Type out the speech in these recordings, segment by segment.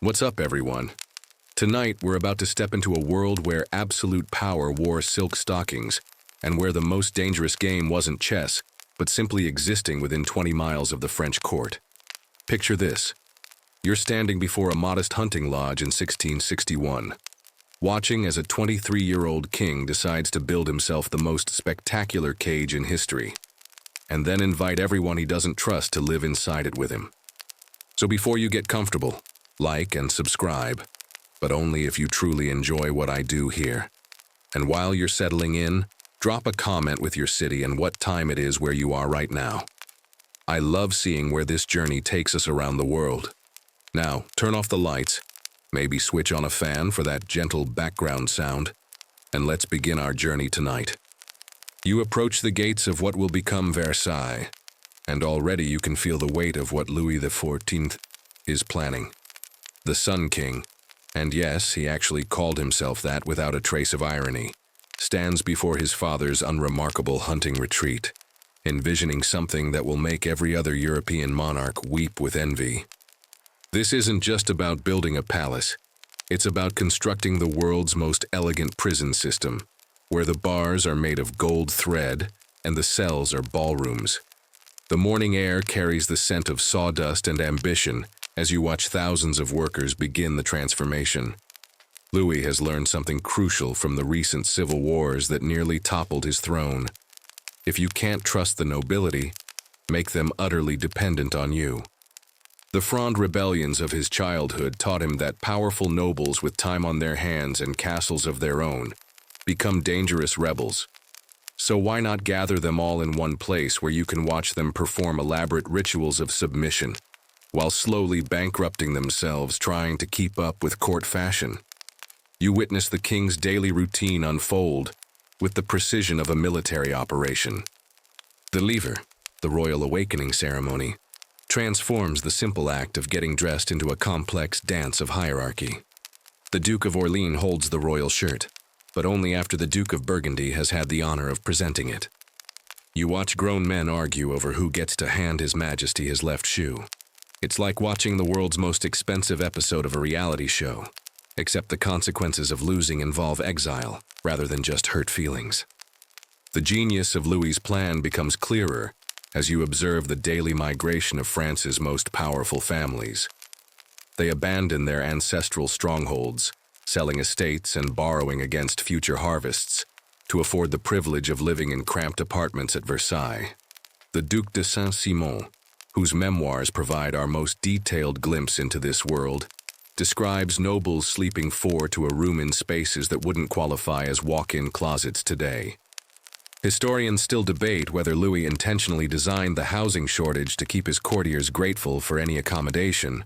What's up, everyone? Tonight, we're about to step into a world where absolute power wore silk stockings, and where the most dangerous game wasn't chess, but simply existing within 20 miles of the French court. Picture this. You're standing before a modest hunting lodge in 1661, watching as a 23-year-old king decides to build himself the most spectacular cage in history, and then invite everyone he doesn't trust to live inside it with him. So before you get comfortable, like and subscribe, but only if you truly enjoy what I do here. And while you're settling in, drop a comment with your city and what time it is where you are right now. I love seeing where this journey takes us around the world. Now, turn off the lights, maybe switch on a fan for that gentle background sound, and let's begin our journey tonight. You approach the gates of what will become Versailles, and already you can feel the weight of what Louis XIV is planning. The Sun King, and yes, he actually called himself that without a trace of irony, stands before his father's unremarkable hunting retreat, envisioning something that will make every other European monarch weep with envy. This isn't just about building a palace, it's about constructing the world's most elegant prison system, where the bars are made of gold thread and the cells are ballrooms. The morning air carries the scent of sawdust and ambition as you watch thousands of workers begin the transformation. Louis has learned something crucial from the recent civil wars that nearly toppled his throne. If you can't trust the nobility, make them utterly dependent on you. The Fronde rebellions of his childhood taught him that powerful nobles with time on their hands and castles of their own become dangerous rebels. So why not gather them all in one place where you can watch them perform elaborate rituals of submission, while slowly bankrupting themselves trying to keep up with court fashion? You witness the king's daily routine unfold with the precision of a military operation. The lever, the royal awakening ceremony, transforms the simple act of getting dressed into a complex dance of hierarchy. The Duke of Orleans holds the royal shirt, but only after the Duke of Burgundy has had the honor of presenting it. You watch grown men argue over who gets to hand His Majesty his left shoe. It's like watching the world's most expensive episode of a reality show, except the consequences of losing involve exile rather than just hurt feelings. The genius of Louis's plan becomes clearer as you observe the daily migration of France's most powerful families. They abandon their ancestral strongholds, selling estates and borrowing against future harvests to afford the privilege of living in cramped apartments at Versailles. The Duc de Saint-Simon, whose memoirs provide our most detailed glimpse into this world, describes nobles sleeping four to a room in spaces that wouldn't qualify as walk-in closets today. Historians still debate whether Louis intentionally designed the housing shortage to keep his courtiers grateful for any accommodation,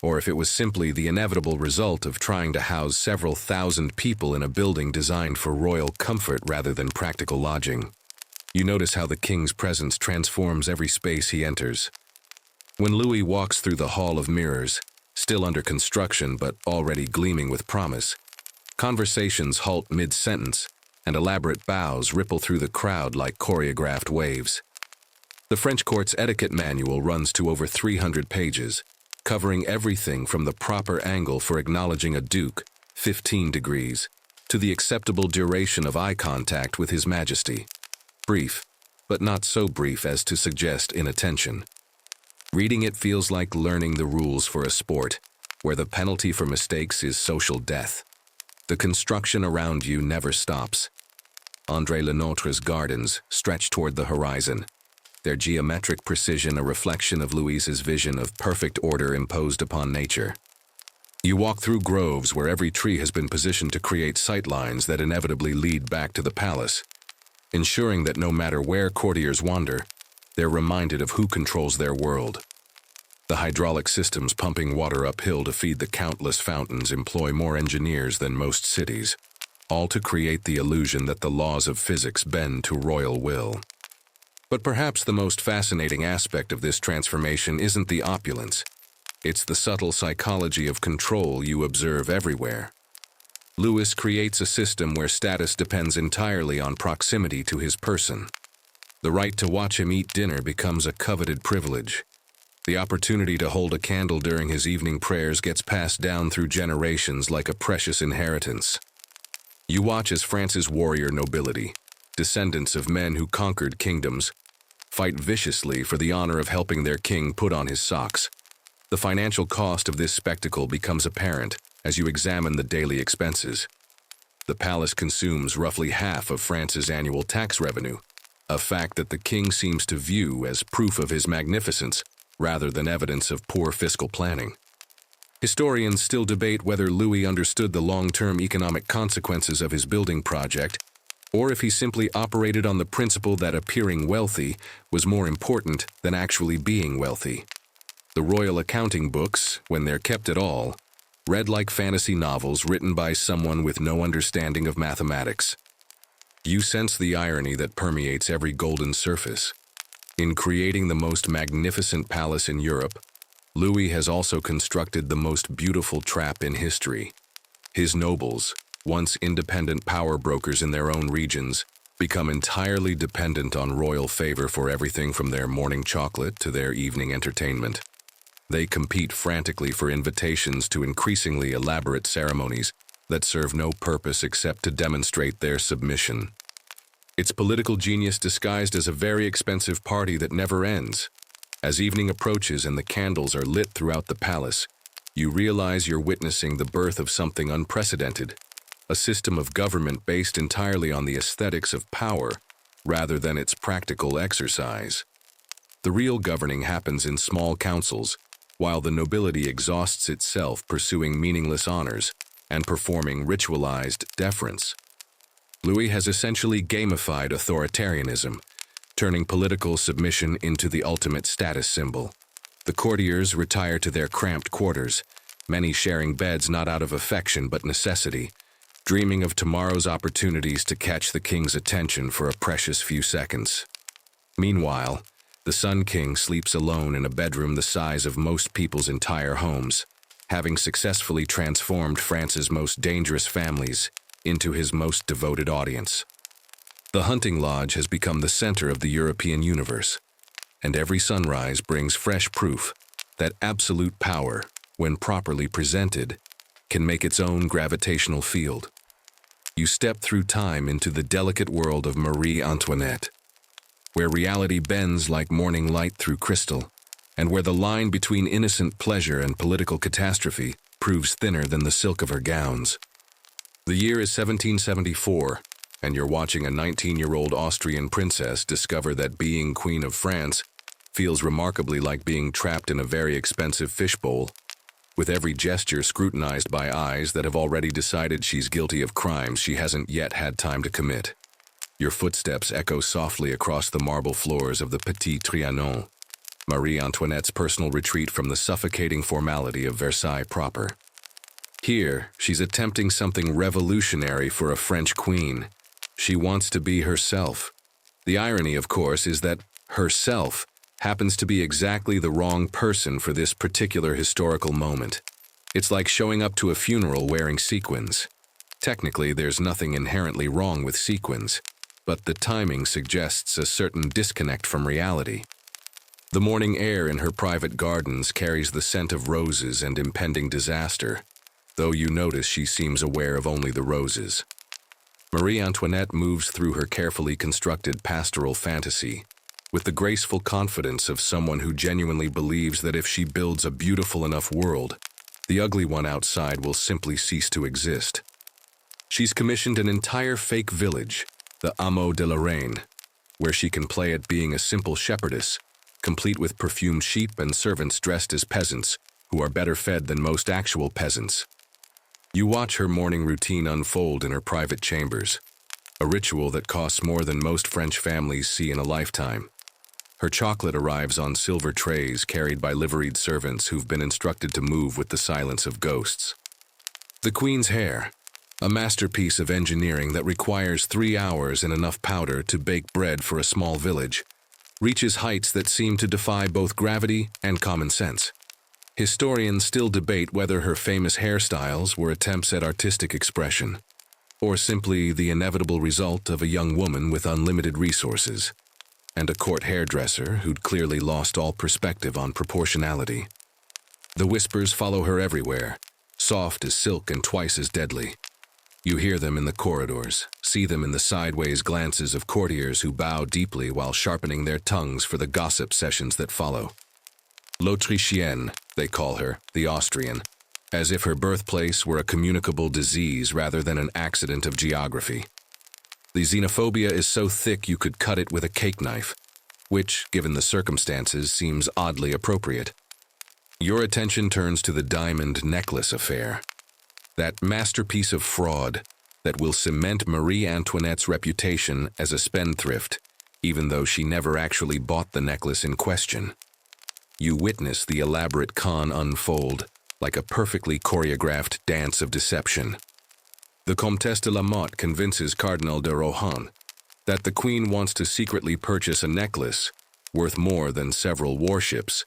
or if it was simply the inevitable result of trying to house several thousand people in a building designed for royal comfort rather than practical lodging. You notice how the king's presence transforms every space he enters. When Louis walks through the Hall of Mirrors, still under construction but already gleaming with promise, conversations halt mid-sentence, and elaborate bows ripple through the crowd like choreographed waves. The French court's etiquette manual runs to over 300 pages, covering everything from the proper angle for acknowledging a duke, 15 degrees, to the acceptable duration of eye contact with His Majesty. Brief, but not so brief as to suggest inattention. Reading it feels like learning the rules for a sport, where the penalty for mistakes is social death. The construction around you never stops. André Lenotre's gardens stretch toward the horizon, their geometric precision a reflection of Louis's vision of perfect order imposed upon nature. You walk through groves where every tree has been positioned to create sightlines that inevitably lead back to the palace, ensuring that no matter where courtiers wander, they're reminded of who controls their world. The hydraulic systems pumping water uphill to feed the countless fountains employ more engineers than most cities, all to create the illusion that the laws of physics bend to royal will. But perhaps the most fascinating aspect of this transformation isn't the opulence. It's the subtle psychology of control you observe everywhere. Louis creates a system where status depends entirely on proximity to his person. The right to watch him eat dinner becomes a coveted privilege. The opportunity to hold a candle during his evening prayers gets passed down through generations like a precious inheritance. You watch as France's warrior nobility, descendants of men who conquered kingdoms, fight viciously for the honor of helping their king put on his socks. The financial cost of this spectacle becomes apparent as you examine the daily expenses. The palace consumes roughly half of France's annual tax revenue, a fact that the king seems to view as proof of his magnificence rather than evidence of poor fiscal planning. Historians still debate whether Louis understood the long-term economic consequences of his building project, or if he simply operated on the principle that appearing wealthy was more important than actually being wealthy. The royal accounting books, when they're kept at all, read like fantasy novels written by someone with no understanding of mathematics. You sense the irony that permeates every golden surface. In creating the most magnificent palace in Europe, Louis has also constructed the most beautiful trap in history. His nobles, once independent power brokers in their own regions, become entirely dependent on royal favor for everything from their morning chocolate to their evening entertainment. They compete frantically for invitations to increasingly elaborate ceremonies that serve no purpose except to demonstrate their submission. It's political genius disguised as a very expensive party that never ends. As evening approaches and the candles are lit throughout the palace, you realize you're witnessing the birth of something unprecedented, a system of government based entirely on the aesthetics of power rather than its practical exercise. The real governing happens in small councils, while the nobility exhausts itself pursuing meaningless honors and performing ritualized deference. Louis has essentially gamified authoritarianism, turning political submission into the ultimate status symbol. The courtiers retire to their cramped quarters, many sharing beds not out of affection but necessity, dreaming of tomorrow's opportunities to catch the king's attention for a precious few seconds. Meanwhile, the Sun King sleeps alone in a bedroom the size of most people's entire homes, having successfully transformed France's most dangerous families into his most devoted audience. The hunting lodge has become the center of the European universe, and every sunrise brings fresh proof that absolute power, when properly presented, can make its own gravitational field. You step through time into the delicate world of Marie Antoinette, where reality bends like morning light through crystal, and where the line between innocent pleasure and political catastrophe proves thinner than the silk of her gowns. The year is 1774, and you're watching a 19-year-old Austrian princess discover that being Queen of France feels remarkably like being trapped in a very expensive fishbowl, with every gesture scrutinized by eyes that have already decided she's guilty of crimes she hasn't yet had time to commit. Your footsteps echo softly across the marble floors of the Petit Trianon, Marie Antoinette's personal retreat from the suffocating formality of Versailles proper. Here, she's attempting something revolutionary for a French queen. She wants to be herself. The irony, of course, is that herself happens to be exactly the wrong person for this particular historical moment. It's like showing up to a funeral wearing sequins. Technically, there's nothing inherently wrong with sequins, but the timing suggests a certain disconnect from reality. The morning air in her private gardens carries the scent of roses and impending disaster, though you notice she seems aware of only the roses. Marie Antoinette moves through her carefully constructed pastoral fantasy with the graceful confidence of someone who genuinely believes that if she builds a beautiful enough world, the ugly one outside will simply cease to exist. She's commissioned an entire fake village, the Hameau de la Reine, where she can play at being a simple shepherdess, complete with perfumed sheep and servants dressed as peasants, who are better fed than most actual peasants. You watch her morning routine unfold in her private chambers, a ritual that costs more than most French families see in a lifetime. Her chocolate arrives on silver trays carried by liveried servants who've been instructed to move with the silence of ghosts. The Queen's hair, a masterpiece of engineering that requires 3 hours and enough powder to bake bread for a small village, reaches heights that seem to defy both gravity and common sense. Historians still debate whether her famous hairstyles were attempts at artistic expression, or simply the inevitable result of a young woman with unlimited resources. and a court hairdresser who'd clearly lost all perspective on proportionality. The whispers follow her everywhere, soft as silk and twice as deadly. You hear them in the corridors, see them in the sideways glances of courtiers who bow deeply while sharpening their tongues for the gossip sessions that follow. L'Autrichienne, they call her, the Austrian, as if her birthplace were a communicable disease rather than an accident of geography. The xenophobia is so thick you could cut it with a cake knife, which, given the circumstances, seems oddly appropriate. Your attention turns to the diamond necklace affair, that masterpiece of fraud that will cement Marie Antoinette's reputation as a spendthrift, even though she never actually bought the necklace in question. You witness the elaborate con unfold like a perfectly choreographed dance of deception. The Comtesse de la Motte convinces Cardinal de Rohan that the Queen wants to secretly purchase a necklace worth more than several warships,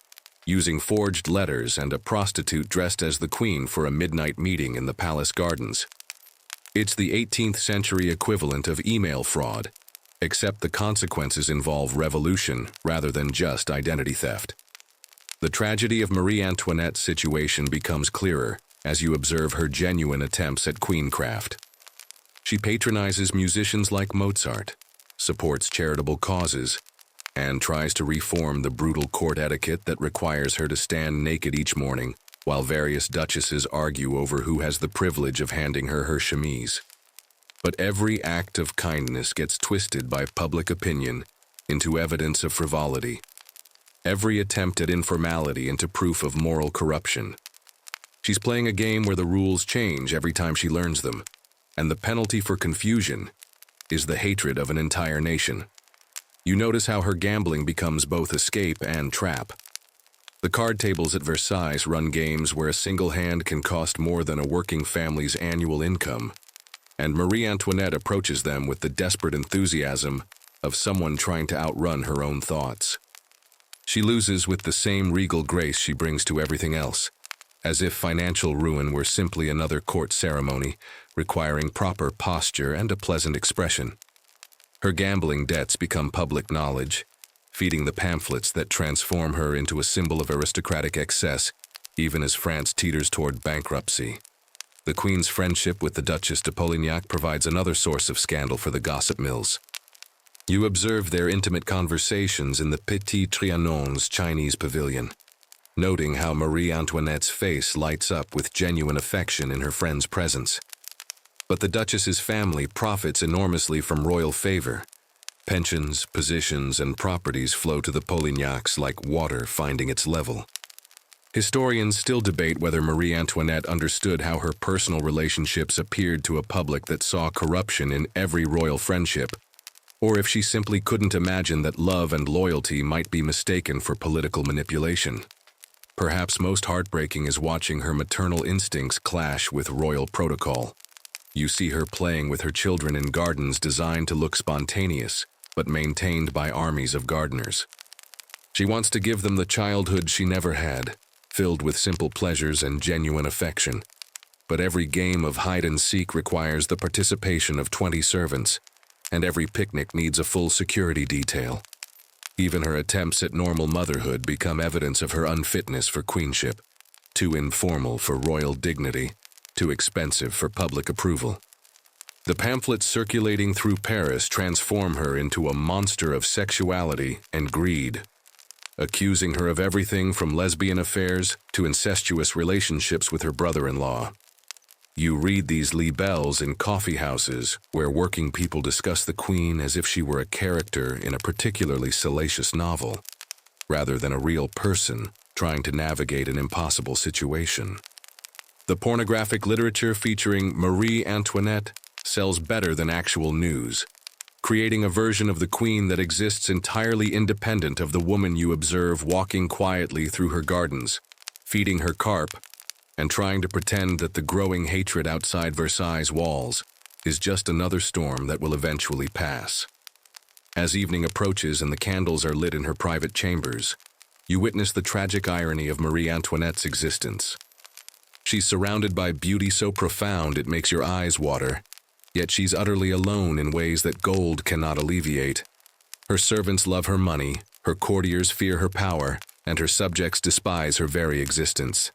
using forged letters and a prostitute dressed as the Queen for a midnight meeting in the palace gardens. It's the 18th century equivalent of email fraud, except the consequences involve revolution rather than just identity theft. The tragedy of Marie Antoinette's situation becomes clearer as you observe her genuine attempts at queencraft. She patronizes musicians like Mozart, supports charitable causes, and tries to reform the brutal court etiquette that requires her to stand naked each morning while various duchesses argue over who has the privilege of handing her her chemise. But every act of kindness gets twisted by public opinion into evidence of frivolity, every attempt at informality into proof of moral corruption. She's playing a game where the rules change every time she learns them, and the penalty for confusion is the hatred of an entire nation. You notice how her gambling becomes both escape and trap. The card tables at Versailles run games where a single hand can cost more than a working family's annual income, and Marie Antoinette approaches them with the desperate enthusiasm of someone trying to outrun her own thoughts. She loses with the same regal grace she brings to everything else, as if financial ruin were simply another court ceremony requiring proper posture and a pleasant expression. Her gambling debts become public knowledge, feeding the pamphlets that transform her into a symbol of aristocratic excess, even as France teeters toward bankruptcy. The Queen's friendship with the Duchesse de Polignac provides another source of scandal for the gossip mills. You observe their intimate conversations in the Petit Trianon's Chinese pavilion, noting how Marie Antoinette's face lights up with genuine affection in her friend's presence. But the Duchess's family profits enormously from royal favor. Pensions, positions, and properties flow to the Polignacs like water finding its level. Historians still debate whether Marie Antoinette understood how her personal relationships appeared to a public that saw corruption in every royal friendship, or if she simply couldn't imagine that love and loyalty might be mistaken for political manipulation. Perhaps most heartbreaking is watching her maternal instincts clash with royal protocol. You see her playing with her children in gardens designed to look spontaneous, but maintained by armies of gardeners. She wants to give them the childhood she never had, filled with simple pleasures and genuine affection. But every game of hide-and-seek requires the participation of 20 servants, and every picnic needs a full security detail. Even her attempts at normal motherhood become evidence of her unfitness for queenship, too informal for royal dignity, too expensive for public approval. The pamphlets circulating through Paris transform her into a monster of sexuality and greed, accusing her of everything from lesbian affairs to incestuous relationships with her brother-in-law. You read these libelles in coffee houses where working people discuss the Queen as if she were a character in a particularly salacious novel, rather than a real person trying to navigate an impossible situation. The pornographic literature featuring Marie Antoinette sells better than actual news, creating a version of the Queen that exists entirely independent of the woman you observe walking quietly through her gardens, feeding her carp, and trying to pretend that the growing hatred outside Versailles' walls is just another storm that will eventually pass. As evening approaches and the candles are lit in her private chambers, you witness the tragic irony of Marie Antoinette's existence. She's surrounded by beauty so profound it makes your eyes water, yet she's utterly alone in ways that gold cannot alleviate. Her servants love her money, her courtiers fear her power, and her subjects despise her very existence.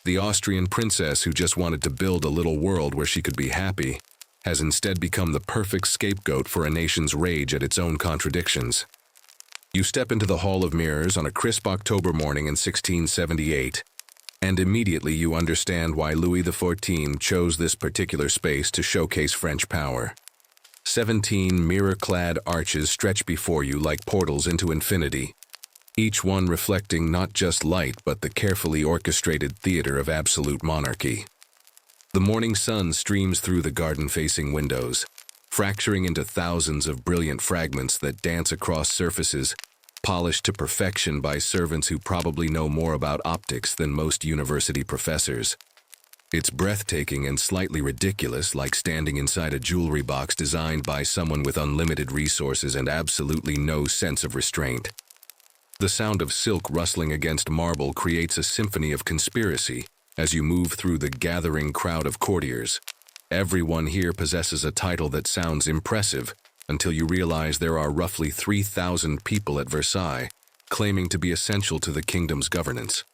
The Austrian princess who just wanted to build a little world where she could be happy has instead become the perfect scapegoat for a nation's rage at its own contradictions. You step into the Hall of Mirrors on a crisp October morning in 1678, and immediately you understand why Louis XIV chose this particular space to showcase French power. 17 mirror-clad arches stretch before you like portals into infinity, each one reflecting not just light but the carefully orchestrated theater of absolute monarchy. The morning sun streams through the garden-facing windows, fracturing into thousands of brilliant fragments that dance across surfaces, polished to perfection by servants who probably know more about optics than most university professors. It's breathtaking and slightly ridiculous, like standing inside a jewelry box designed by someone with unlimited resources and absolutely no sense of restraint. The sound of silk rustling against marble creates a symphony of conspiracy as you move through the gathering crowd of courtiers. Everyone here possesses a title that sounds impressive until you realize there are roughly 3,000 people at Versailles claiming to be essential to the kingdom's governance,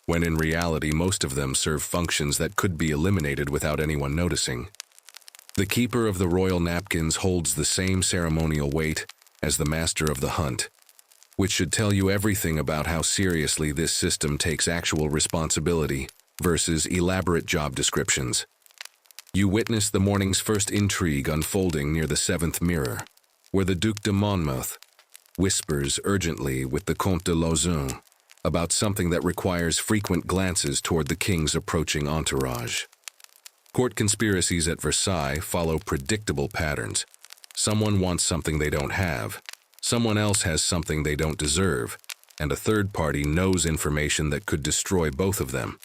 when in reality most of them serve functions that could be eliminated without anyone noticing. The keeper of the royal napkins holds the same ceremonial weight as the master of the hunt, which should tell you everything about how seriously this system takes actual responsibility versus elaborate job descriptions. You witness the morning's first intrigue unfolding near the seventh mirror, where the Duc de Monmouth whispers urgently with the Comte de Lauzun about something that requires frequent glances toward the king's approaching entourage. Court conspiracies at Versailles follow predictable patterns. Someone wants something they don't have, someone else has something they don't deserve, and a third party knows information that could destroy both of them.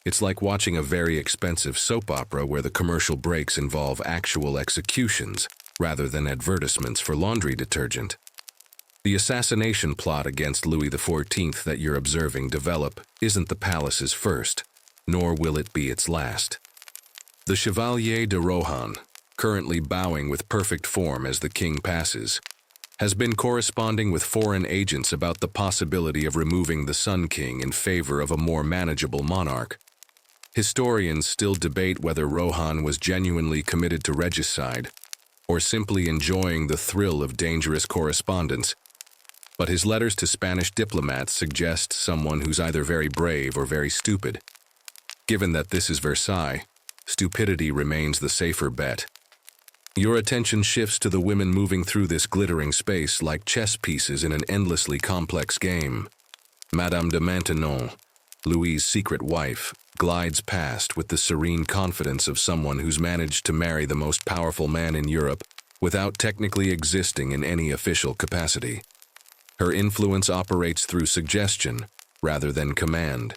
It's like watching a very expensive soap opera where the commercial breaks involve actual executions rather than advertisements for laundry detergent. The assassination plot against Louis XIV that you're observing develop isn't the palace's first, nor will it be its last. The Chevalier de Rohan, currently bowing with perfect form as the king passes, has been corresponding with foreign agents about the possibility of removing the Sun King in favor of a more manageable monarch. Historians still debate whether Rohan was genuinely committed to regicide or simply enjoying the thrill of dangerous correspondence, but his letters to Spanish diplomats suggest someone who's either very brave or very stupid. Given that this is Versailles, stupidity remains the safer bet. Your attention shifts to the women moving through this glittering space like chess pieces in an endlessly complex game. Madame de Maintenon, Louis's secret wife, glides past with the serene confidence of someone who's managed to marry the most powerful man in Europe without technically existing in any official capacity. Her influence operates through suggestion rather than command,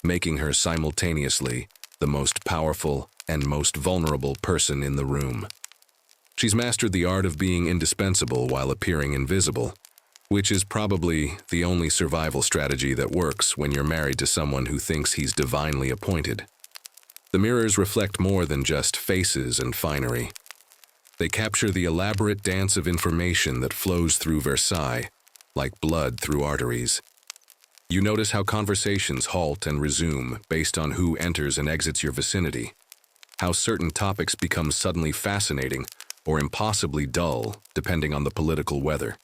making her simultaneously the most powerful and most vulnerable person in the room. She's mastered the art of being indispensable while appearing invisible, which is probably the only survival strategy that works when you're married to someone who thinks he's divinely appointed. The mirrors reflect more than just faces and finery. They capture the elaborate dance of information that flows through Versailles, like blood through arteries. You notice how conversations halt and resume based on who enters and exits your vicinity, how certain topics become suddenly fascinating or impossibly dull depending on the political weather.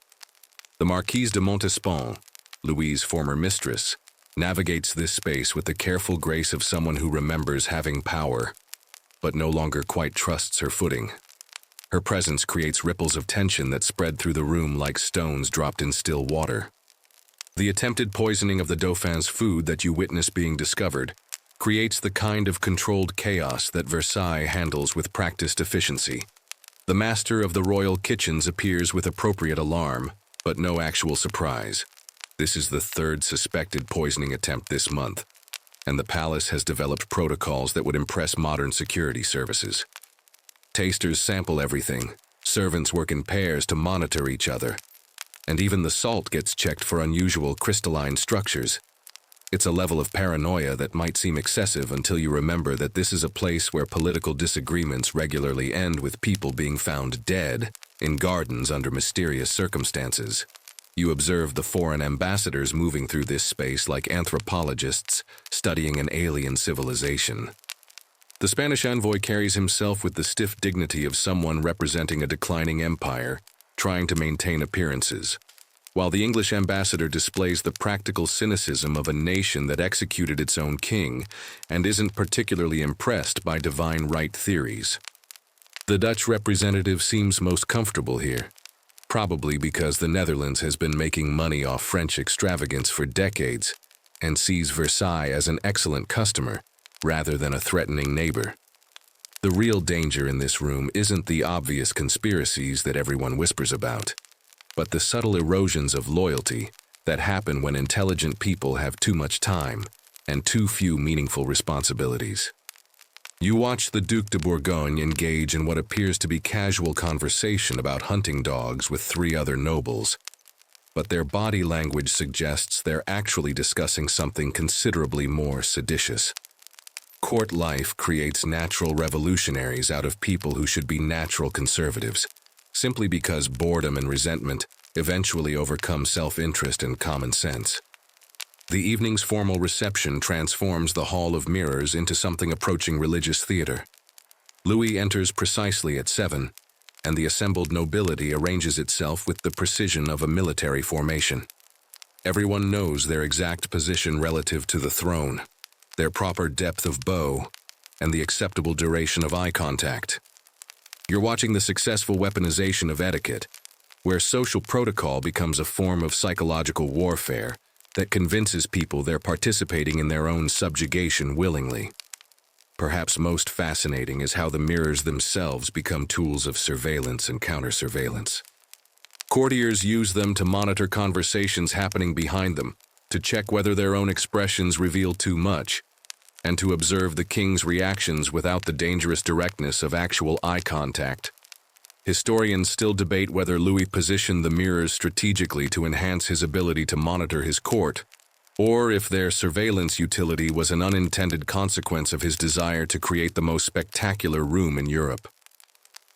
The Marquise de Montespan, Louis's former mistress, navigates this space with the careful grace of someone who remembers having power, but no longer quite trusts her footing. Her presence creates ripples of tension that spread through the room like stones dropped in still water. The attempted poisoning of the Dauphin's food that you witness being discovered creates the kind of controlled chaos that Versailles handles with practiced efficiency. The master of the royal kitchens appears with appropriate alarm, but no actual surprise. This is the third suspected poisoning attempt this month, and the palace has developed protocols that would impress modern security services. Tasters sample everything, servants work in pairs to monitor each other, and even the salt gets checked for unusual crystalline structures. It's a level of paranoia that might seem excessive until you remember that this is a place where political disagreements regularly end with people being found dead in gardens under mysterious circumstances. You observe the foreign ambassadors moving through this space like anthropologists studying an alien civilization. The Spanish envoy carries himself with the stiff dignity of someone representing a declining empire, trying to maintain appearances, while the English ambassador displays the practical cynicism of a nation that executed its own king and isn't particularly impressed by divine right theories. The Dutch representative seems most comfortable here, probably because the Netherlands has been making money off French extravagance for decades and sees Versailles as an excellent customer rather than a threatening neighbor. The real danger in this room isn't the obvious conspiracies that everyone whispers about, but the subtle erosions of loyalty that happen when intelligent people have too much time and too few meaningful responsibilities. You watch the Duc de Bourgogne engage in what appears to be casual conversation about hunting dogs with 3 other nobles, but their body language suggests they're actually discussing something considerably more seditious. Court life creates natural revolutionaries out of people who should be natural conservatives, simply because boredom and resentment eventually overcome self-interest and common sense. The evening's formal reception transforms the Hall of Mirrors into something approaching religious theater. Louis enters precisely at 7, and the assembled nobility arranges itself with the precision of a military formation. Everyone knows their exact position relative to the throne, their proper depth of bow, and the acceptable duration of eye contact. You're watching the successful weaponization of etiquette, where social protocol becomes a form of psychological warfare that convinces people they're participating in their own subjugation willingly. Perhaps most fascinating is how the mirrors themselves become tools of surveillance and counter-surveillance. Courtiers use them to monitor conversations happening behind them, to check whether their own expressions reveal too much, and to observe the king's reactions without the dangerous directness of actual eye contact. Historians still debate whether Louis positioned the mirrors strategically to enhance his ability to monitor his court, or if their surveillance utility was an unintended consequence of his desire to create the most spectacular room in Europe.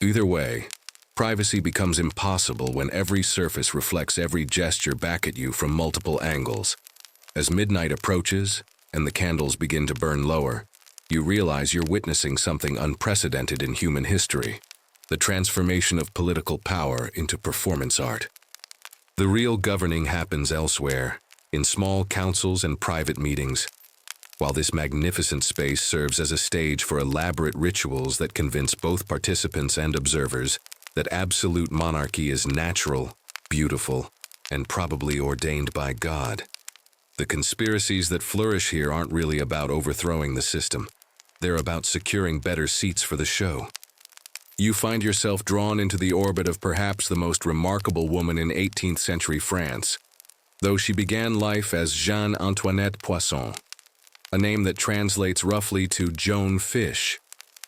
Either way, privacy becomes impossible when every surface reflects every gesture back at you from multiple angles. As midnight approaches and the candles begin to burn lower, you realize you're witnessing something unprecedented in human history: the transformation of political power into performance art. The real governing happens elsewhere, in small councils and private meetings, while this magnificent space serves as a stage for elaborate rituals that convince both participants and observers that absolute monarchy is natural, beautiful, and probably ordained by God. The conspiracies that flourish here aren't really about overthrowing the system. They're about securing better seats for the show. You find yourself drawn into the orbit of perhaps the most remarkable woman in 18th century France, though she began life as Jeanne Antoinette Poisson, a name that translates roughly to Joan Fish,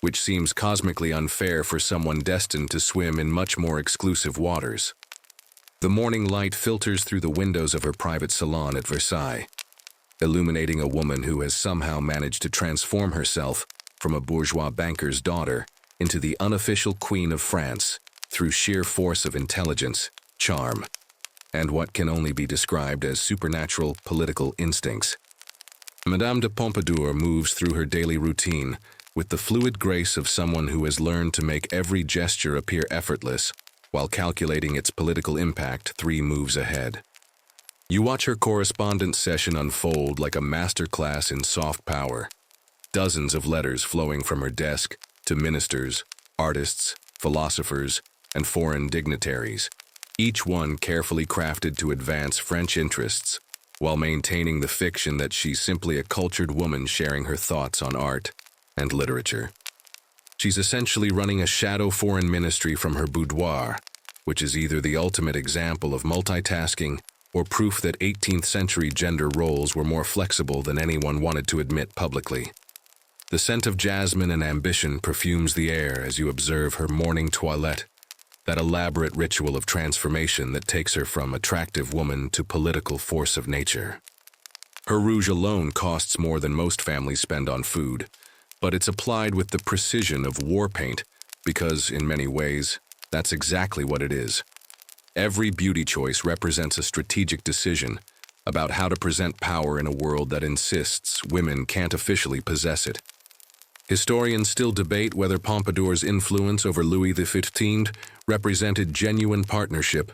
which seems cosmically unfair for someone destined to swim in much more exclusive waters. The morning light filters through the windows of her private salon at Versailles, illuminating a woman who has somehow managed to transform herself from a bourgeois banker's daughter into the unofficial Queen of France through sheer force of intelligence, charm, and what can only be described as supernatural political instincts. Madame de Pompadour moves through her daily routine with the fluid grace of someone who has learned to make every gesture appear effortless while calculating its political impact 3 moves ahead. You watch her correspondence session unfold like a masterclass in soft power, dozens of letters flowing from her desk to ministers, artists, philosophers, and foreign dignitaries, each one carefully crafted to advance French interests while maintaining the fiction that she's simply a cultured woman sharing her thoughts on art and literature. She's essentially running a shadow foreign ministry from her boudoir, which is either the ultimate example of multitasking or proof that 18th century gender roles were more flexible than anyone wanted to admit publicly. The scent of jasmine and ambition perfumes the air as you observe her morning toilette, that elaborate ritual of transformation that takes her from attractive woman to political force of nature. Her rouge alone costs more than most families spend on food, but it's applied with the precision of war paint because, in many ways, That's exactly what it is. Every beauty choice represents a strategic decision about how to present power in a world that insists women can't officially possess it. Historians still debate whether Pompadour's influence over Louis XV represented genuine partnership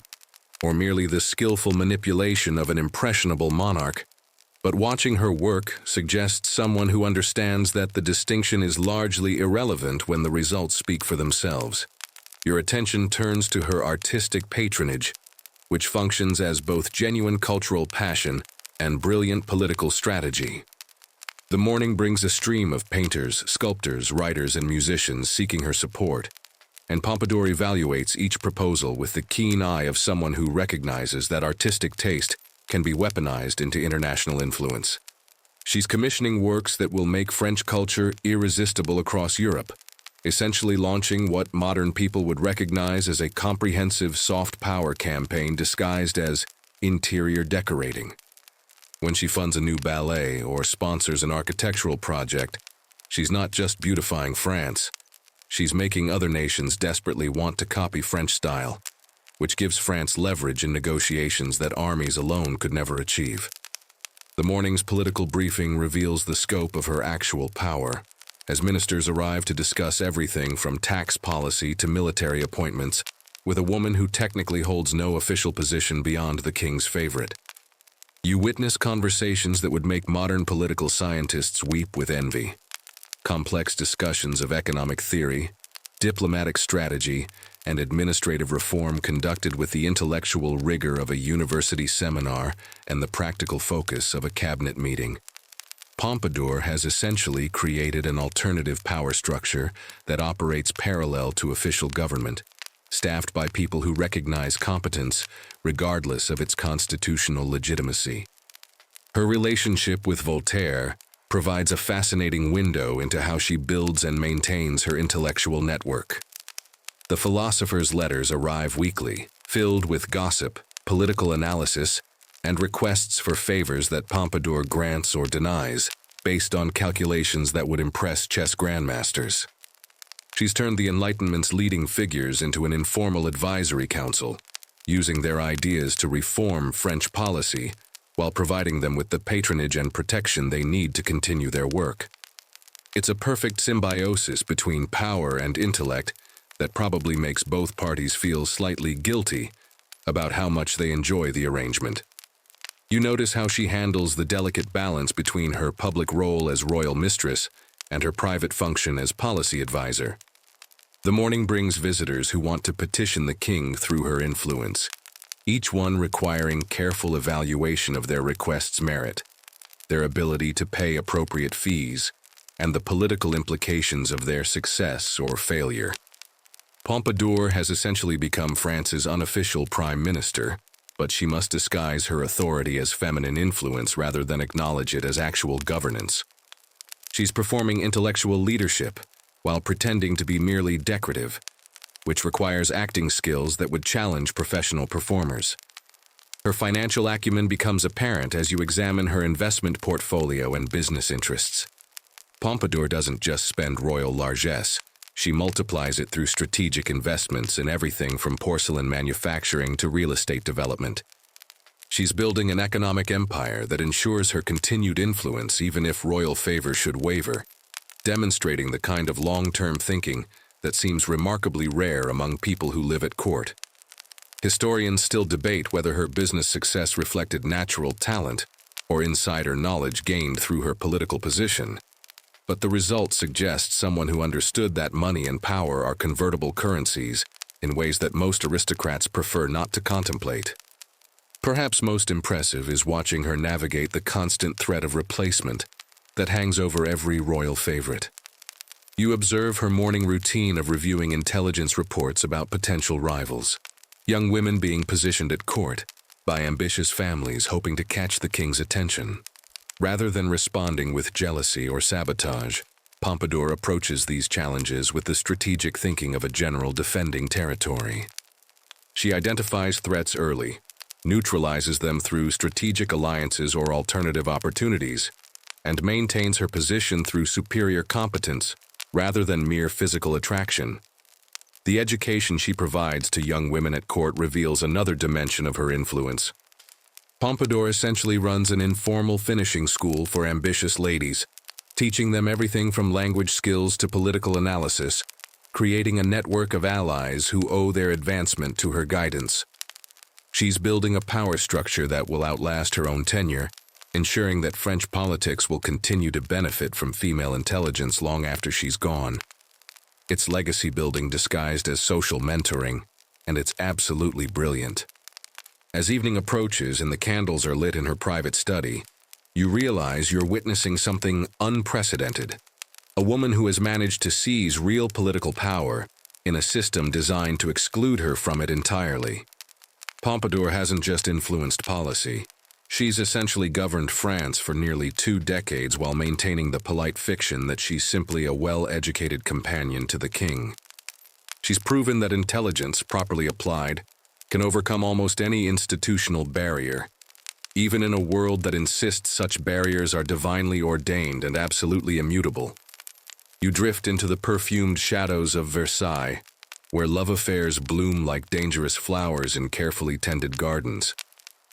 or merely the skillful manipulation of an impressionable monarch. But watching her work suggests someone who understands that the distinction is largely irrelevant when the results speak for themselves. Your attention turns to her artistic patronage, which functions as both genuine cultural passion and brilliant political strategy. The morning brings a stream of painters, sculptors, writers, and musicians seeking her support, and Pompadour evaluates each proposal with the keen eye of someone who recognizes that artistic taste can be weaponized into international influence. She's commissioning works that will make French culture irresistible across Europe, essentially launching what modern people would recognize as a comprehensive soft power campaign disguised as interior decorating. When she funds a new ballet or sponsors an architectural project, she's not just beautifying France, she's making other nations desperately want to copy French style, which gives France leverage in negotiations that armies alone could never achieve. The morning's political briefing reveals the scope of her actual power, as ministers arrive to discuss everything from tax policy to military appointments, with a woman who technically holds no official position beyond the king's favorite. You witness conversations that would make modern political scientists weep with envy. Complex discussions of economic theory, diplomatic strategy, and administrative reform conducted with the intellectual rigor of a university seminar and the practical focus of a cabinet meeting. Pompadour has essentially created an alternative power structure that operates parallel to official government, staffed by people who recognize competence regardless of its constitutional legitimacy. Her relationship with Voltaire provides a fascinating window into how she builds and maintains her intellectual network. The philosopher's letters arrive weekly, filled with gossip, political analysis, and requests for favors that Pompadour grants or denies, based on calculations that would impress chess grandmasters. She's turned the Enlightenment's leading figures into an informal advisory council, using their ideas to reform French policy, while providing them with the patronage and protection they need to continue their work. It's a perfect symbiosis between power and intellect that probably makes both parties feel slightly guilty about how much they enjoy the arrangement. You notice how she handles the delicate balance between her public role as royal mistress and her private function as policy advisor. The morning brings visitors who want to petition the king through her influence, each one requiring careful evaluation of their request's merit, their ability to pay appropriate fees, and the political implications of their success or failure. Pompadour has essentially become France's unofficial prime minister, but she must disguise her authority as feminine influence rather than acknowledge it as actual governance. She's performing intellectual leadership while pretending to be merely decorative, which requires acting skills that would challenge professional performers. Her financial acumen becomes apparent as you examine her investment portfolio and business interests. Pompadour doesn't just spend royal largesse, she multiplies it through strategic investments in everything from porcelain manufacturing to real estate development. She's building an economic empire that ensures her continued influence even if royal favor should waver, demonstrating the kind of long-term thinking that seems remarkably rare among people who live at court. Historians still debate whether her business success reflected natural talent or insider knowledge gained through her political position. But the result suggests someone who understood that money and power are convertible currencies in ways that most aristocrats prefer not to contemplate. Perhaps most impressive is watching her navigate the constant threat of replacement that hangs over every royal favorite. You observe her morning routine of reviewing intelligence reports about potential rivals, young women being positioned at court by ambitious families hoping to catch the king's attention. Rather than responding with jealousy or sabotage, Pompadour approaches these challenges with the strategic thinking of a general defending territory. She identifies threats early, neutralizes them through strategic alliances or alternative opportunities, and maintains her position through superior competence rather than mere physical attraction. The education she provides to young women at court reveals another dimension of her influence. Pompadour essentially runs an informal finishing school for ambitious ladies, teaching them everything from language skills to political analysis, creating a network of allies who owe their advancement to her guidance. She's building a power structure that will outlast her own tenure, ensuring that French politics will continue to benefit from female intelligence long after she's gone. It's legacy building disguised as social mentoring, and it's absolutely brilliant. As evening approaches and the candles are lit in her private study, you realize you're witnessing something unprecedented. A woman who has managed to seize real political power in a system designed to exclude her from it entirely. Pompadour hasn't just influenced policy. She's essentially governed France for nearly 2 decades while maintaining the polite fiction that she's simply a well-educated companion to the king. She's proven that intelligence, properly applied, can overcome almost any institutional barrier, even in a world that insists such barriers are divinely ordained and absolutely immutable. You drift into the perfumed shadows of Versailles, where love affairs bloom like dangerous flowers in carefully tended gardens,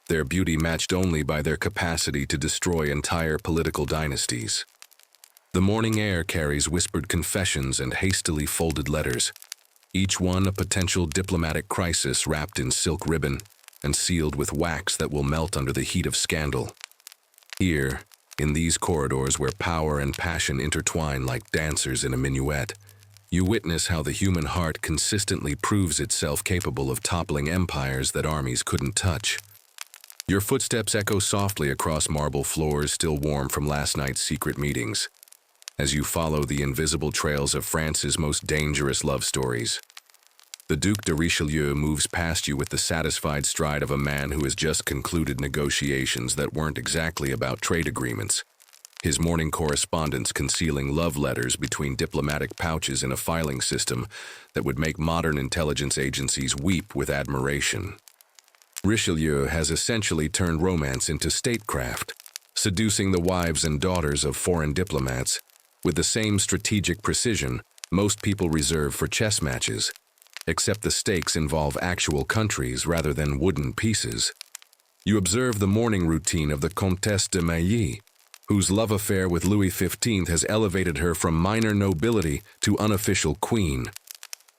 their beauty matched only by their capacity to destroy entire political dynasties. The morning air carries whispered confessions and hastily folded letters, each one a potential diplomatic crisis wrapped in silk ribbon and sealed with wax that will melt under the heat of scandal. Here, in these corridors where power and passion intertwine like dancers in a minuet, you witness how the human heart consistently proves itself capable of toppling empires that armies couldn't touch. Your footsteps echo softly across marble floors still warm from last night's secret meetings, as you follow the invisible trails of France's most dangerous love stories. The Duc de Richelieu moves past you with the satisfied stride of a man who has just concluded negotiations that weren't exactly about trade agreements, his morning correspondence concealing love letters between diplomatic pouches in a filing system that would make modern intelligence agencies weep with admiration. Richelieu has essentially turned romance into statecraft, seducing the wives and daughters of foreign diplomats with the same strategic precision most people reserve for chess matches, except the stakes involve actual countries rather than wooden pieces. You observe the morning routine of the Comtesse de Mailly, whose love affair with Louis XV has elevated her from minor nobility to unofficial queen,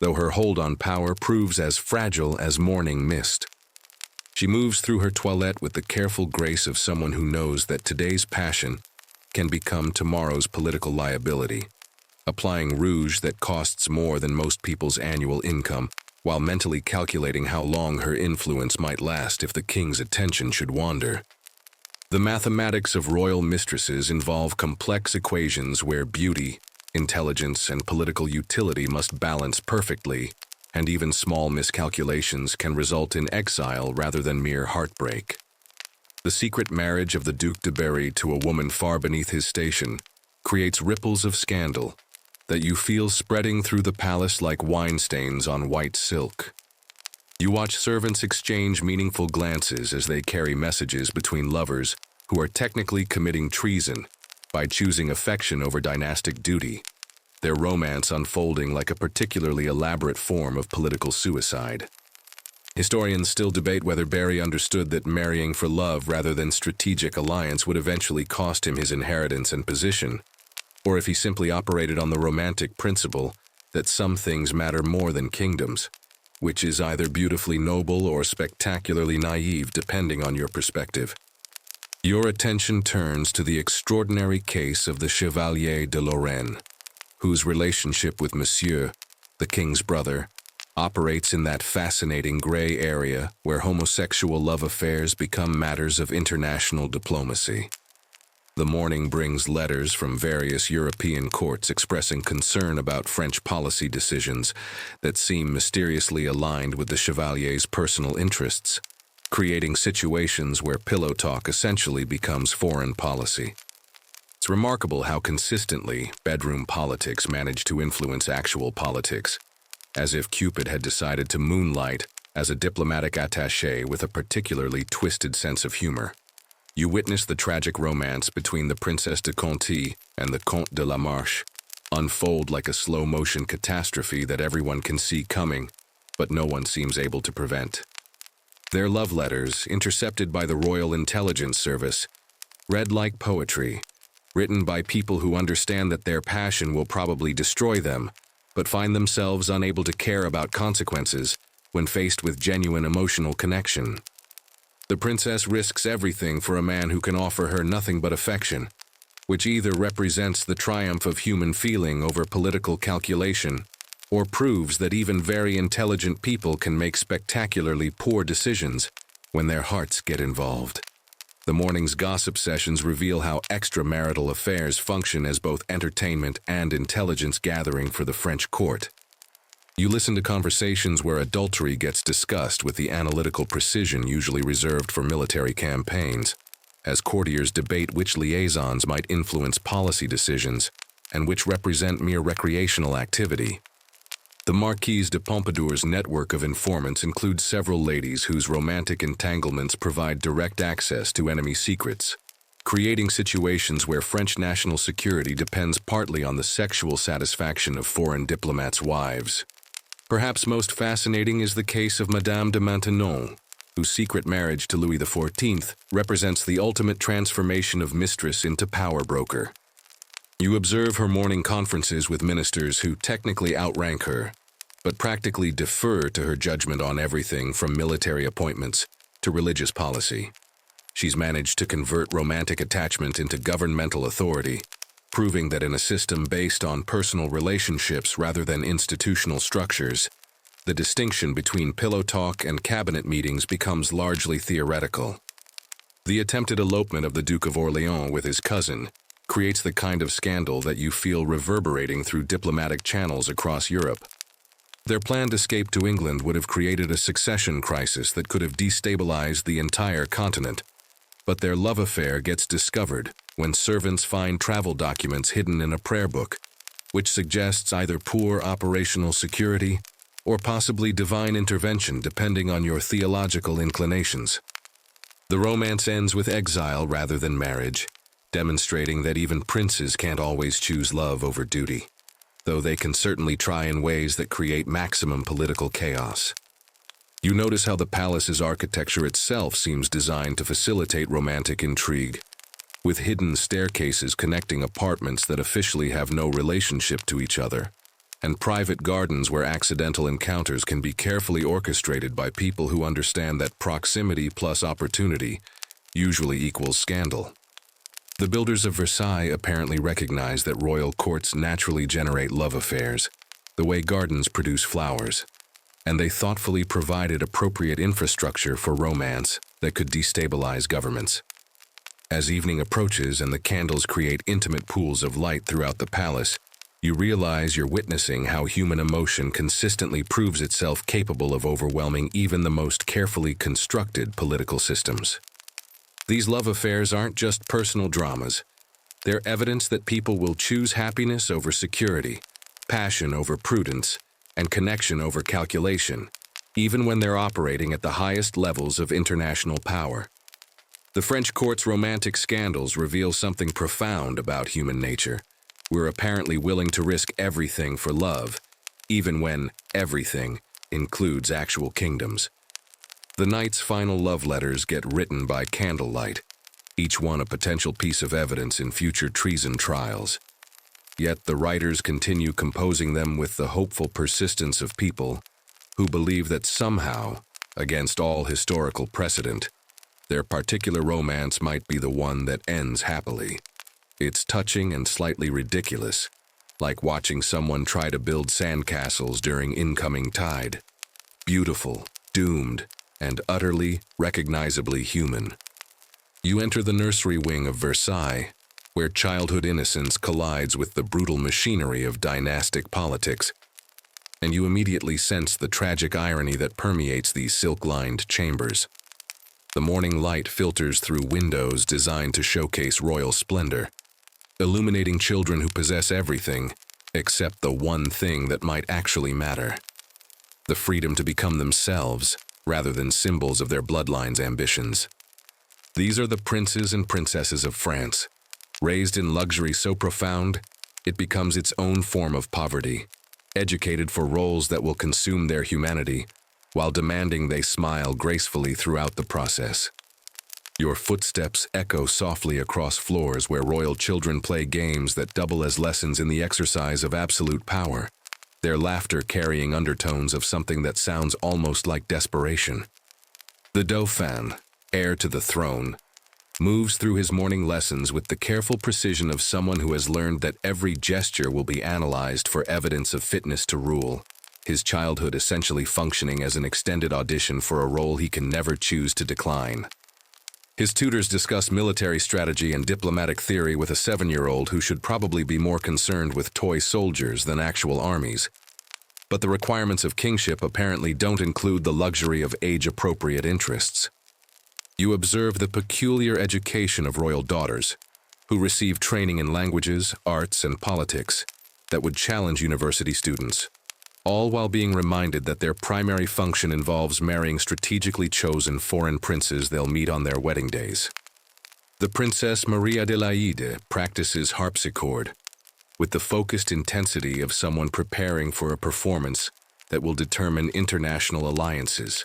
though her hold on power proves as fragile as morning mist. She moves through her toilette with the careful grace of someone who knows that today's passion can become tomorrow's political liability, applying rouge that costs more than most people's annual income, while mentally calculating how long her influence might last if the king's attention should wander. The mathematics of royal mistresses involve complex equations where beauty, intelligence, and political utility must balance perfectly, and even small miscalculations can result in exile rather than mere heartbreak. The secret marriage of the Duc de Berry to a woman far beneath his station creates ripples of scandal that you feel spreading through the palace like wine stains on white silk. You watch servants exchange meaningful glances as they carry messages between lovers who are technically committing treason by choosing affection over dynastic duty, their romance unfolding like a particularly elaborate form of political suicide. Historians still debate whether Berry understood that marrying for love rather than strategic alliance would eventually cost him his inheritance and position, or if he simply operated on the romantic principle that some things matter more than kingdoms, which is either beautifully noble or spectacularly naive depending on your perspective. Your attention turns to the extraordinary case of the Chevalier de Lorraine, whose relationship with Monsieur, the king's brother, operates in that fascinating gray area where homosexual love affairs become matters of international diplomacy. The morning brings letters from various European courts expressing concern about French policy decisions that seem mysteriously aligned with the Chevalier's personal interests, creating situations where pillow talk essentially becomes foreign policy. It's remarkable how consistently bedroom politics manage to influence actual politics, as if Cupid had decided to moonlight as a diplomatic attaché with a particularly twisted sense of humor. You witness the tragic romance between the Princesse de Conti and the Comte de la Marche, unfold like a slow-motion catastrophe that everyone can see coming, but no one seems able to prevent. Their love letters, intercepted by the Royal Intelligence Service, read like poetry, written by people who understand that their passion will probably destroy them, but find themselves unable to care about consequences when faced with genuine emotional connection. The princess risks everything for a man who can offer her nothing but affection, which either represents the triumph of human feeling over political calculation or proves that even very intelligent people can make spectacularly poor decisions when their hearts get involved. The morning's gossip sessions reveal how extramarital affairs function as both entertainment and intelligence gathering for the French court. You listen to conversations where adultery gets discussed with the analytical precision usually reserved for military campaigns, as courtiers debate which liaisons might influence policy decisions and which represent mere recreational activity. The Marquise de Pompadour's network of informants includes several ladies whose romantic entanglements provide direct access to enemy secrets, creating situations where French national security depends partly on the sexual satisfaction of foreign diplomats' wives. Perhaps most fascinating is the case of Madame de Maintenon, whose secret marriage to Louis XIV represents the ultimate transformation of mistress into power broker. You observe her morning conferences with ministers who technically outrank her, but practically defer to her judgment on everything from military appointments to religious policy. She's managed to convert romantic attachment into governmental authority, proving that in a system based on personal relationships rather than institutional structures, the distinction between pillow talk and cabinet meetings becomes largely theoretical. The attempted elopement of the Duke of Orléans with his cousin creates the kind of scandal that you feel reverberating through diplomatic channels across Europe. Their planned escape to England would have created a succession crisis that could have destabilized the entire continent, but their love affair gets discovered when servants find travel documents hidden in a prayer book, which suggests either poor operational security or possibly divine intervention depending on your theological inclinations. The romance ends with exile rather than marriage, demonstrating that even princes can't always choose love over duty, though they can certainly try in ways that create maximum political chaos. You notice how the palace's architecture itself seems designed to facilitate romantic intrigue, with hidden staircases connecting apartments that officially have no relationship to each other, and private gardens where accidental encounters can be carefully orchestrated by people who understand that proximity plus opportunity usually equals scandal. The builders of Versailles apparently recognize that royal courts naturally generate love affairs, the way gardens produce flowers, and they thoughtfully provided appropriate infrastructure for romance that could destabilize governments. As evening approaches and the candles create intimate pools of light throughout the palace, you realize you're witnessing how human emotion consistently proves itself capable of overwhelming even the most carefully constructed political systems. These love affairs aren't just personal dramas. They're evidence that people will choose happiness over security, passion over prudence, and connection over calculation, even when they're operating at the highest levels of international power. The French court's romantic scandals reveal something profound about human nature. We're apparently willing to risk everything for love, even when everything includes actual kingdoms. The night's final love letters get written by candlelight, each one a potential piece of evidence in future treason trials. Yet the writers continue composing them with the hopeful persistence of people who believe that somehow, against all historical precedent, their particular romance might be the one that ends happily. It's touching and slightly ridiculous, like watching someone try to build sandcastles during incoming tide. Beautiful, doomed, and utterly, recognizably human. You enter the nursery wing of Versailles, where childhood innocence collides with the brutal machinery of dynastic politics, and you immediately sense the tragic irony that permeates these silk-lined chambers. The morning light filters through windows designed to showcase royal splendor, illuminating children who possess everything except the one thing that might actually matter: the freedom to become themselves rather than symbols of their bloodline's ambitions. These are the princes and princesses of France, raised in luxury so profound it becomes its own form of poverty, educated for roles that will consume their humanity, while demanding they smile gracefully throughout the process. Your footsteps echo softly across floors where royal children play games that double as lessons in the exercise of absolute power, their laughter carrying undertones of something that sounds almost like desperation. The Dauphin, heir to the throne, moves through his morning lessons with the careful precision of someone who has learned that every gesture will be analyzed for evidence of fitness to rule, his childhood essentially functioning as an extended audition for a role he can never choose to decline. His tutors discuss military strategy and diplomatic theory with a 7-year-old who should probably be more concerned with toy soldiers than actual armies. But the requirements of kingship apparently don't include the luxury of age-appropriate interests. You observe the peculiar education of royal daughters, who receive training in languages, arts, and politics that would challenge university students, all while being reminded that their primary function involves marrying strategically chosen foreign princes they'll meet on their wedding days. The Princess Maria de Laide practices harpsichord with the focused intensity of someone preparing for a performance that will determine international alliances,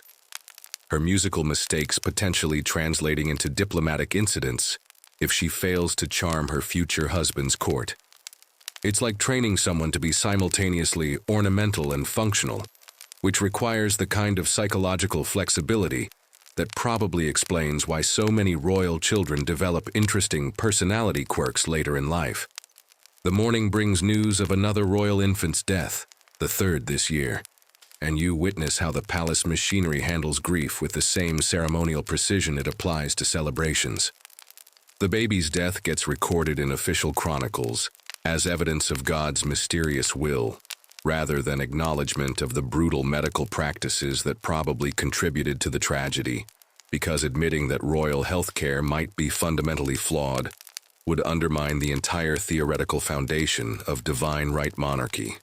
her musical mistakes potentially translating into diplomatic incidents if she fails to charm her future husband's court. It's like training someone to be simultaneously ornamental and functional, which requires the kind of psychological flexibility that probably explains why so many royal children develop interesting personality quirks later in life. The morning brings news of another royal infant's death, the third this year, and you witness how the palace machinery handles grief with the same ceremonial precision it applies to celebrations. The baby's death gets recorded in official chronicles as evidence of God's mysterious will, rather than acknowledgement of the brutal medical practices that probably contributed to the tragedy, because admitting that royal healthcare might be fundamentally flawed would undermine the entire theoretical foundation of divine right monarchy.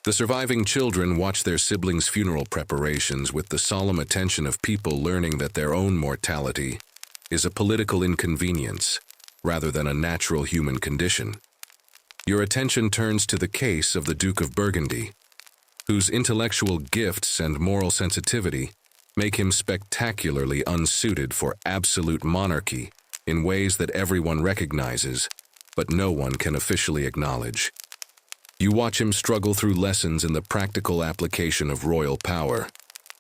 The surviving children watch their siblings' funeral preparations with the solemn attention of people learning that their own mortality is a political inconvenience rather than a natural human condition. Your attention turns to the case of the Duke of Burgundy, whose intellectual gifts and moral sensitivity make him spectacularly unsuited for absolute monarchy in ways that everyone recognizes, but no one can officially acknowledge. You watch him struggle through lessons in the practical application of royal power,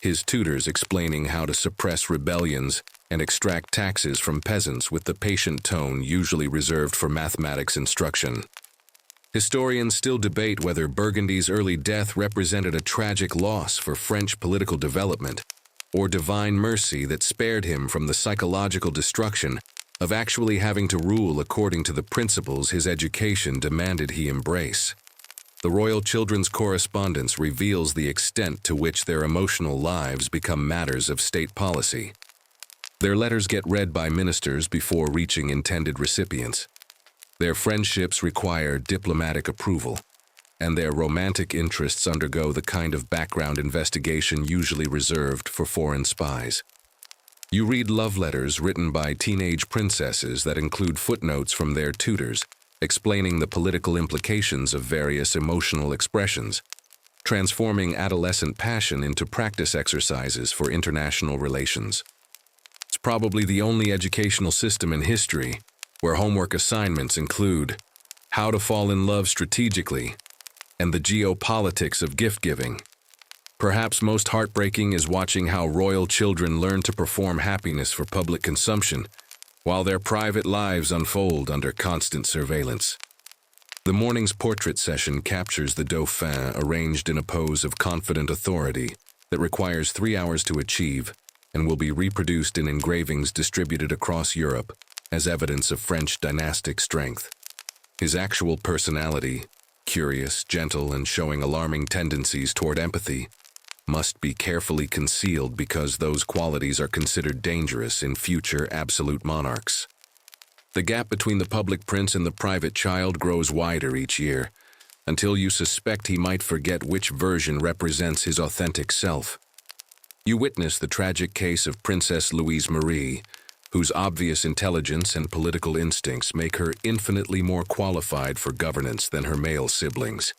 his tutors explaining how to suppress rebellions and extract taxes from peasants with the patient tone usually reserved for mathematics instruction. Historians still debate whether Burgundy's early death represented a tragic loss for French political development or divine mercy that spared him from the psychological destruction of actually having to rule according to the principles his education demanded he embrace. The royal children's correspondence reveals the extent to which their emotional lives become matters of state policy. Their letters get read by ministers before reaching intended recipients. Their friendships require diplomatic approval, and their romantic interests undergo the kind of background investigation usually reserved for foreign spies. You read love letters written by teenage princesses that include footnotes from their tutors, explaining the political implications of various emotional expressions, transforming adolescent passion into practice exercises for international relations. It's probably the only educational system in history where homework assignments include how to fall in love strategically and the geopolitics of gift-giving. Perhaps most heartbreaking is watching how royal children learn to perform happiness for public consumption while their private lives unfold under constant surveillance. The morning's portrait session captures the Dauphin arranged in a pose of confident authority that requires 3 hours to achieve and will be reproduced in engravings distributed across Europe as evidence of French dynastic strength. His actual personality, curious, gentle, and showing alarming tendencies toward empathy, must be carefully concealed because those qualities are considered dangerous in future absolute monarchs. The gap between the public prince and the private child grows wider each year, until you suspect he might forget which version represents his authentic self. You witness the tragic case of Princess Louise Marie, whose obvious intelligence and political instincts make her infinitely more qualified for governance than her male siblings.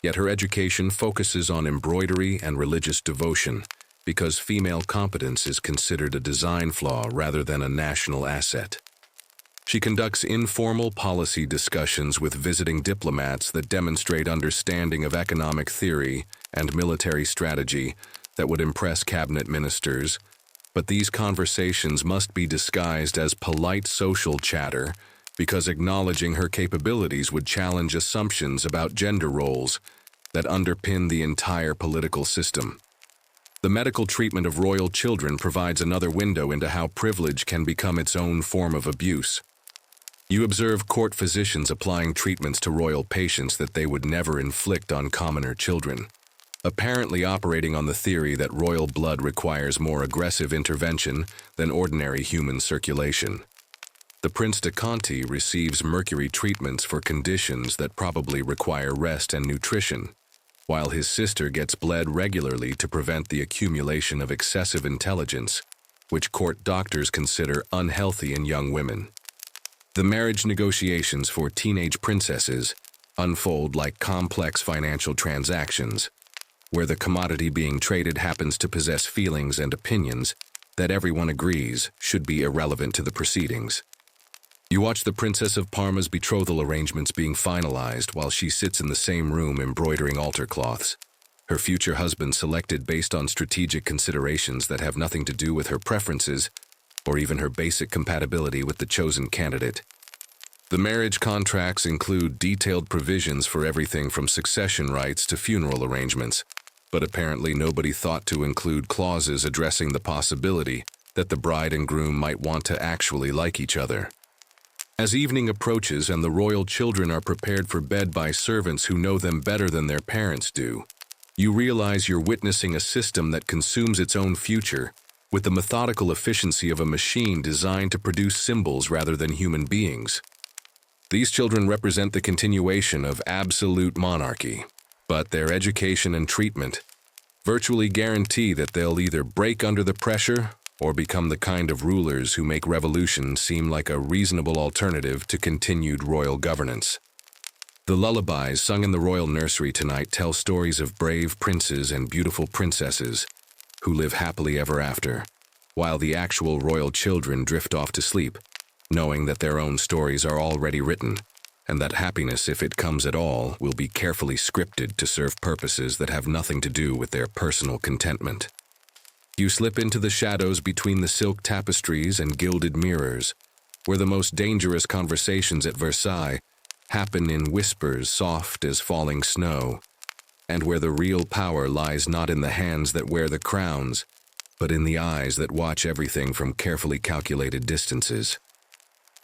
Yet her education focuses on embroidery and religious devotion because female competence is considered a design flaw rather than a national asset. She conducts informal policy discussions with visiting diplomats that demonstrate understanding of economic theory and military strategy that would impress cabinet ministers, but these conversations must be disguised as polite social chatter because acknowledging her capabilities would challenge assumptions about gender roles that underpin the entire political system. The medical treatment of royal children provides another window into how privilege can become its own form of abuse. You observe court physicians applying treatments to royal patients that they would never inflict on commoner children, apparently operating on the theory that royal blood requires more aggressive intervention than ordinary human circulation. The Prince de Conti receives mercury treatments for conditions that probably require rest and nutrition, while his sister gets bled regularly to prevent the accumulation of excessive intelligence, which court doctors consider unhealthy in young women. The marriage negotiations for teenage princesses unfold like complex financial transactions, where the commodity being traded happens to possess feelings and opinions that everyone agrees should be irrelevant to the proceedings. You watch the Princess of Parma's betrothal arrangements being finalized while she sits in the same room embroidering altar cloths, her future husband selected based on strategic considerations that have nothing to do with her preferences or even her basic compatibility with the chosen candidate. The marriage contracts include detailed provisions for everything from succession rights to funeral arrangements, but apparently nobody thought to include clauses addressing the possibility that the bride and groom might want to actually like each other. As evening approaches and the royal children are prepared for bed by servants who know them better than their parents do, you realize you're witnessing a system that consumes its own future with the methodical efficiency of a machine designed to produce symbols rather than human beings. These children represent the continuation of absolute monarchy, but their education and treatment virtually guarantee that they'll either break under the pressure or become the kind of rulers who make revolution seem like a reasonable alternative to continued royal governance. The lullabies sung in the royal nursery tonight tell stories of brave princes and beautiful princesses who live happily ever after, while the actual royal children drift off to sleep, knowing that their own stories are already written, and that happiness, if it comes at all, will be carefully scripted to serve purposes that have nothing to do with their personal contentment. You slip into the shadows between the silk tapestries and gilded mirrors, where the most dangerous conversations at Versailles happen in whispers soft as falling snow, and where the real power lies not in the hands that wear the crowns, but in the eyes that watch everything from carefully calculated distances.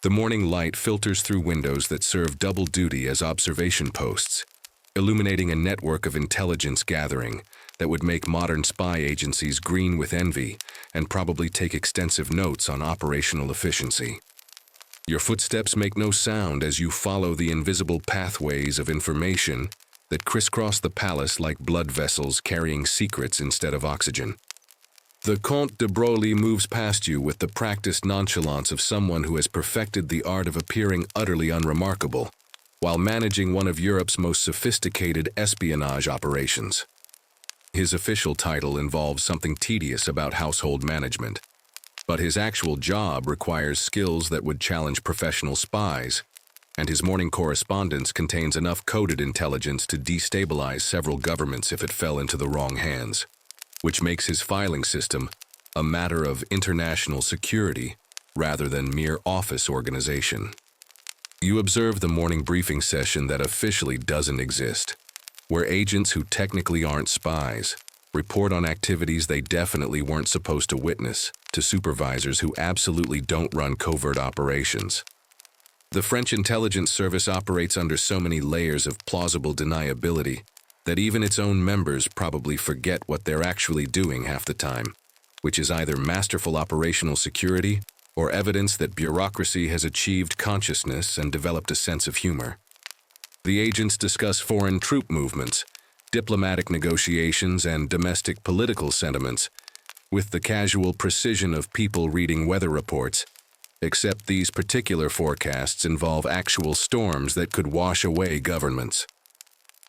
The morning light filters through windows that serve double duty as observation posts, illuminating a network of intelligence gathering that would make modern spy agencies green with envy and probably take extensive notes on operational efficiency. Your footsteps make no sound as you follow the invisible pathways of information that crisscross the palace like blood vessels carrying secrets instead of oxygen. The Comte de Broglie moves past you with the practiced nonchalance of someone who has perfected the art of appearing utterly unremarkable, while managing one of Europe's most sophisticated espionage operations. His official title involves something tedious about household management, but his actual job requires skills that would challenge professional spies, and his morning correspondence contains enough coded intelligence to destabilize several governments if it fell into the wrong hands, which makes his filing system a matter of international security rather than mere office organization. You observe the morning briefing session that officially doesn't exist, where agents who technically aren't spies report on activities they definitely weren't supposed to witness to supervisors who absolutely don't run covert operations. The French intelligence service operates under so many layers of plausible deniability that even its own members probably forget what they're actually doing half the time, which is either masterful operational security or evidence that bureaucracy has achieved consciousness and developed a sense of humor. The agents discuss foreign troop movements, diplomatic negotiations, and domestic political sentiments, with the casual precision of people reading weather reports Except these particular forecasts involve actual storms that could wash away governments.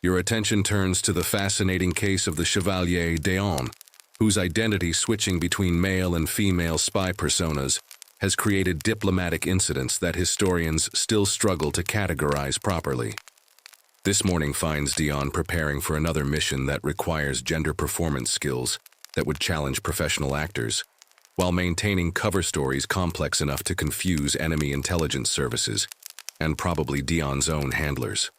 Your attention turns to the fascinating case of the Chevalier d'Eon, whose identity switching between male and female spy personas has created diplomatic incidents that historians still struggle to categorize properly. This morning finds Dion preparing for another mission that requires gender performance skills that would challenge professional actors, while maintaining cover stories complex enough to confuse enemy intelligence services and probably Dion's own handlers.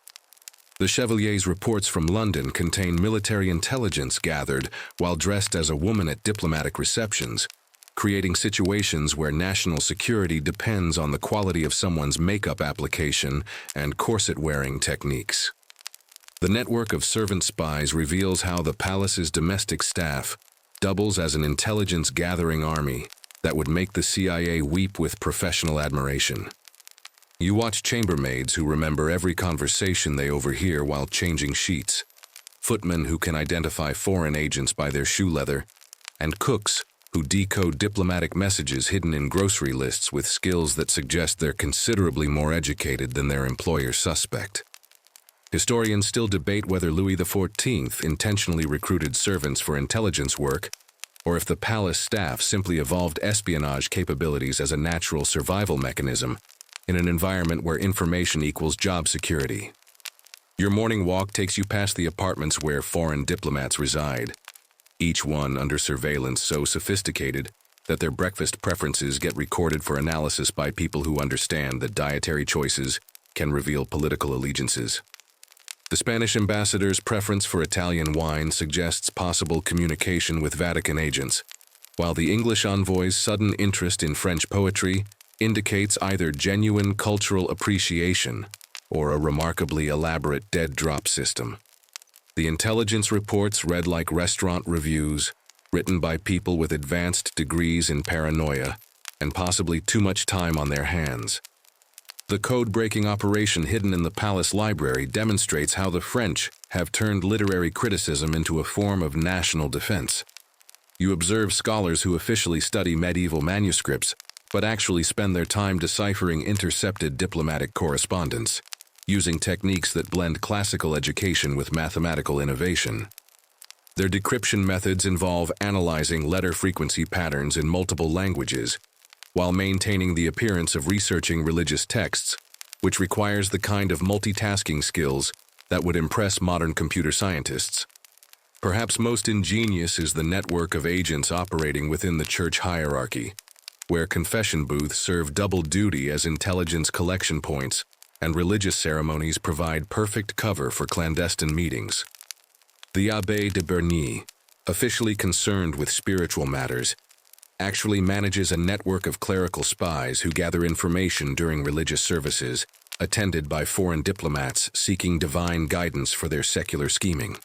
The Chevalier's reports from London contain military intelligence gathered while dressed as a woman at diplomatic receptions, creating situations where national security depends on the quality of someone's makeup application and corset-wearing techniques. The network of servant spies reveals how the palace's domestic staff doubles as an intelligence-gathering army that would make the CIA weep with professional admiration. You watch chambermaids who remember every conversation they overhear while changing sheets, footmen who can identify foreign agents by their shoe leather, and cooks who decode diplomatic messages hidden in grocery lists with skills that suggest they're considerably more educated than their employer suspect. Historians still debate whether Louis XIV intentionally recruited servants for intelligence work, or if the palace staff simply evolved espionage capabilities as a natural survival mechanism in an environment where information equals job security. Your morning walk takes you past the apartments where foreign diplomats reside, each one under surveillance so sophisticated that their breakfast preferences get recorded for analysis by people who understand that dietary choices can reveal political allegiances. The Spanish ambassador's preference for Italian wine suggests possible communication with Vatican agents, while the English envoy's sudden interest in French poetry indicates either genuine cultural appreciation or a remarkably elaborate dead drop system. The intelligence reports read like restaurant reviews, written by people with advanced degrees in paranoia and possibly too much time on their hands. The code-breaking operation hidden in the palace library demonstrates how the French have turned literary criticism into a form of national defense. You observe scholars who officially study medieval manuscripts, but actually spend their time deciphering intercepted diplomatic correspondence, using techniques that blend classical education with mathematical innovation. Their decryption methods involve analyzing letter frequency patterns in multiple languages, while maintaining the appearance of researching religious texts, which requires the kind of multitasking skills that would impress modern computer scientists. Perhaps most ingenious is the network of agents operating within the church hierarchy, where confession booths serve double duty as intelligence collection points and religious ceremonies provide perfect cover for clandestine meetings. The Abbé de Bernis, officially concerned with spiritual matters, actually manages a network of clerical spies who gather information during religious services, attended by foreign diplomats seeking divine guidance for their secular scheming.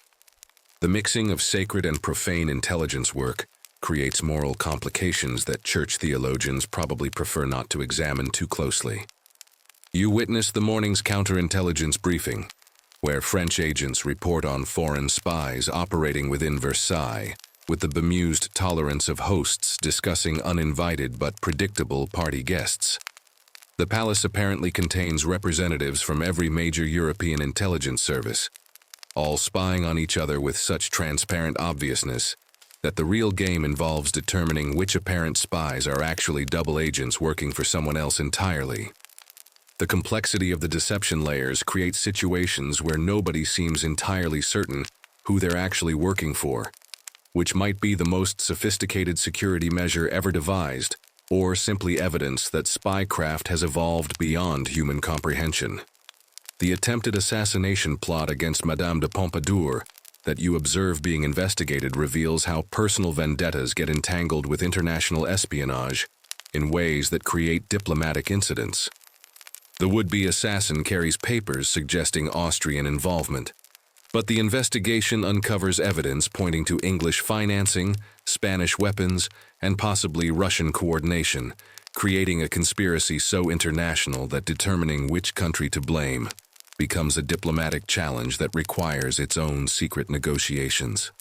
The mixing of sacred and profane intelligence work creates moral complications that church theologians probably prefer not to examine too closely. You witness the morning's counterintelligence briefing, where French agents report on foreign spies operating within Versailles, with the bemused tolerance of hosts discussing uninvited but predictable party guests. The palace apparently contains representatives from every major European intelligence service, all spying on each other with such transparent obviousness that the real game involves determining which apparent spies are actually double agents working for someone else entirely. The complexity of the deception layers creates situations where nobody seems entirely certain who they're actually working for, which might be the most sophisticated security measure ever devised, or simply evidence that spycraft has evolved beyond human comprehension. The attempted assassination plot against Madame de Pompadour that you observe being investigated reveals how personal vendettas get entangled with international espionage in ways that create diplomatic incidents. The would-be assassin carries papers suggesting Austrian involvement, but the investigation uncovers evidence pointing to English financing, Spanish weapons, and possibly Russian coordination, creating a conspiracy so international that determining which country to blame becomes a diplomatic challenge that requires its own secret negotiations.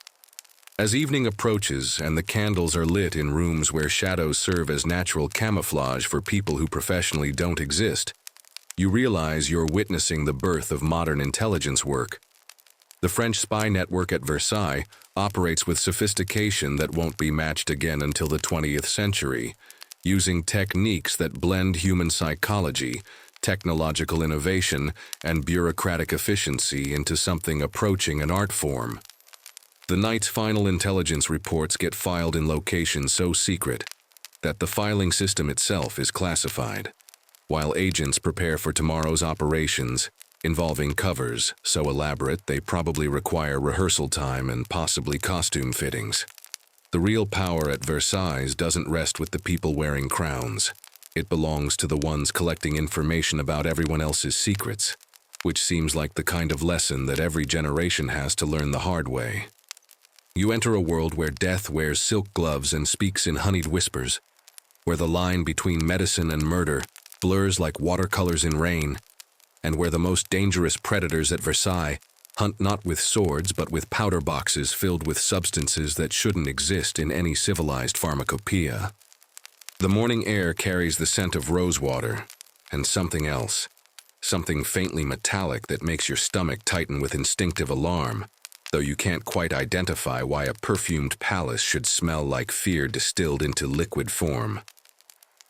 As evening approaches and the candles are lit in rooms where shadows serve as natural camouflage for people who professionally don't exist, you realize you're witnessing the birth of modern intelligence work. The French spy network at Versailles operates with sophistication that won't be matched again until the 20th century, using techniques that blend human psychology, technological innovation, and bureaucratic efficiency into something approaching an art form. The night's final intelligence reports get filed in locations so secret that the filing system itself is classified, while agents prepare for tomorrow's operations, involving covers so elaborate they probably require rehearsal time and possibly costume fittings. The real power at Versailles doesn't rest with the people wearing crowns. It belongs to the ones collecting information about everyone else's secrets, which seems like the kind of lesson that every generation has to learn the hard way. You enter a world where death wears silk gloves and speaks in honeyed whispers, where the line between medicine and murder blurs like watercolors in rain, and where the most dangerous predators at Versailles hunt not with swords but with powder boxes filled with substances that shouldn't exist in any civilized pharmacopoeia. The morning air carries the scent of rosewater and something else, something faintly metallic that makes your stomach tighten with instinctive alarm, though you can't quite identify why a perfumed palace should smell like fear distilled into liquid form.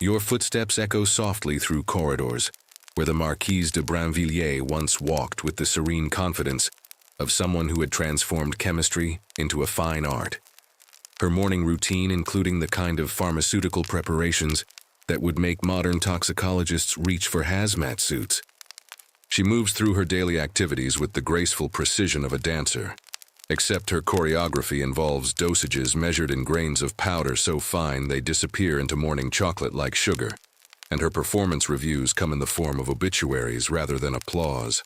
Your footsteps echo softly through corridors, where the Marquise de Brinvilliers once walked with the serene confidence of someone who had transformed chemistry into a fine art. Her morning routine including the kind of pharmaceutical preparations that would make modern toxicologists reach for hazmat suits. She moves through her daily activities with the graceful precision of a dancer, except her choreography involves dosages measured in grains of powder so fine they disappear into morning chocolate like sugar, and her performance reviews come in the form of obituaries rather than applause.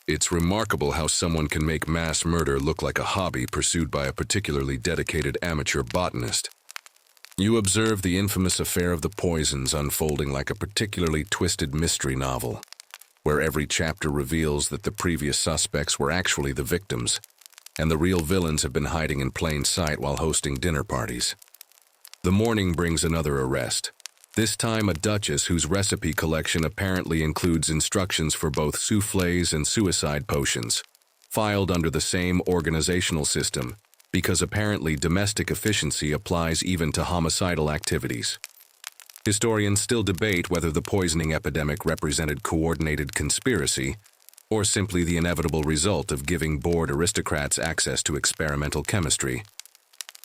It's remarkable how someone can make mass murder look like a hobby pursued by a particularly dedicated amateur botanist. You observe the infamous affair of the poisons unfolding like a particularly twisted mystery novel, where every chapter reveals that the previous suspects were actually the victims, and the real villains have been hiding in plain sight while hosting dinner parties. The morning brings another arrest, this time a duchess whose recipe collection apparently includes instructions for both soufflés and suicide potions, filed under the same organizational system, because apparently domestic efficiency applies even to homicidal activities. Historians still debate whether the poisoning epidemic represented coordinated conspiracy, or simply the inevitable result of giving bored aristocrats access to experimental chemistry.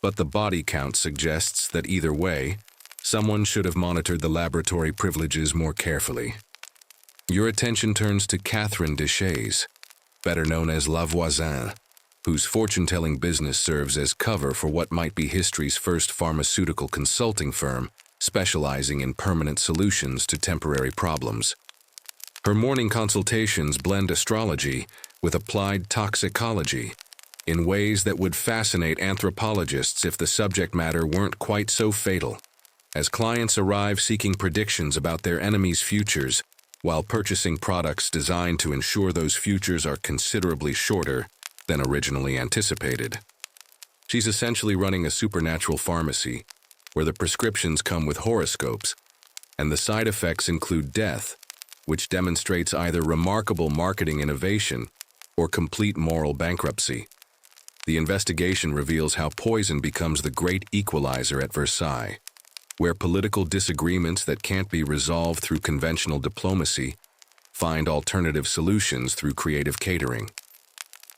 But the body count suggests that either way, someone should have monitored the laboratory privileges more carefully. Your attention turns to Catherine Deschays, better known as La Voisin, whose fortune-telling business serves as cover for what might be history's first pharmaceutical consulting firm, specializing in permanent solutions to temporary problems. Her morning consultations blend astrology with applied toxicology in ways that would fascinate anthropologists if the subject matter weren't quite so fatal. As clients arrive seeking predictions about their enemies' futures, while purchasing products designed to ensure those futures are considerably shorter than originally anticipated. She's essentially running a supernatural pharmacy, where the prescriptions come with horoscopes, and the side effects include death, which demonstrates either remarkable marketing innovation or complete moral bankruptcy. The investigation reveals how poison becomes the great equalizer at Versailles, where political disagreements that can't be resolved through conventional diplomacy find alternative solutions through creative catering.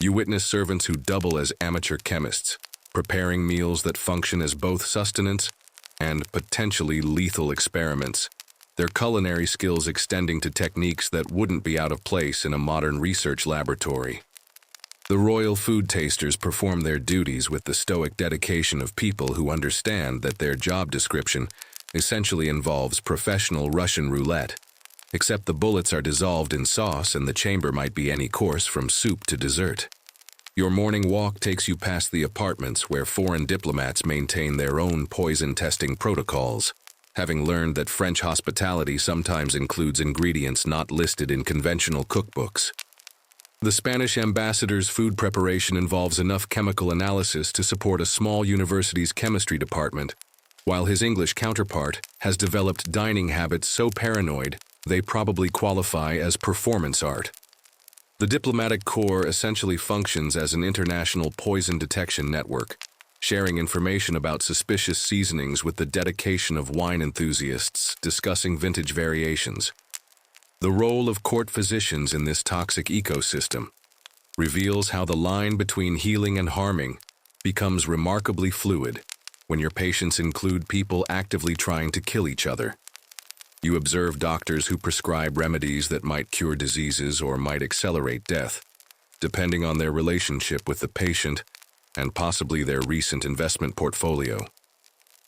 You witness servants who double as amateur chemists, preparing meals that function as both sustenance and potentially lethal experiments, their culinary skills extending to techniques that wouldn't be out of place in a modern research laboratory. The royal food tasters perform their duties with the stoic dedication of people who understand that their job description essentially involves professional Russian roulette, except the bullets are dissolved in sauce and the chamber might be any course from soup to dessert. Your morning walk takes you past the apartments where foreign diplomats maintain their own poison testing protocols, having learned that French hospitality sometimes includes ingredients not listed in conventional cookbooks. The Spanish ambassador's food preparation involves enough chemical analysis to support a small university's chemistry department, while his English counterpart has developed dining habits so paranoid they probably qualify as performance art. The diplomatic corps essentially functions as an international poison detection network, sharing information about suspicious seasonings with the dedication of wine enthusiasts discussing vintage variations. The role of court physicians in this toxic ecosystem reveals how the line between healing and harming becomes remarkably fluid when your patients include people actively trying to kill each other. You observe doctors who prescribe remedies that might cure diseases or might accelerate death, depending on their relationship with the patient and possibly their recent investment portfolio.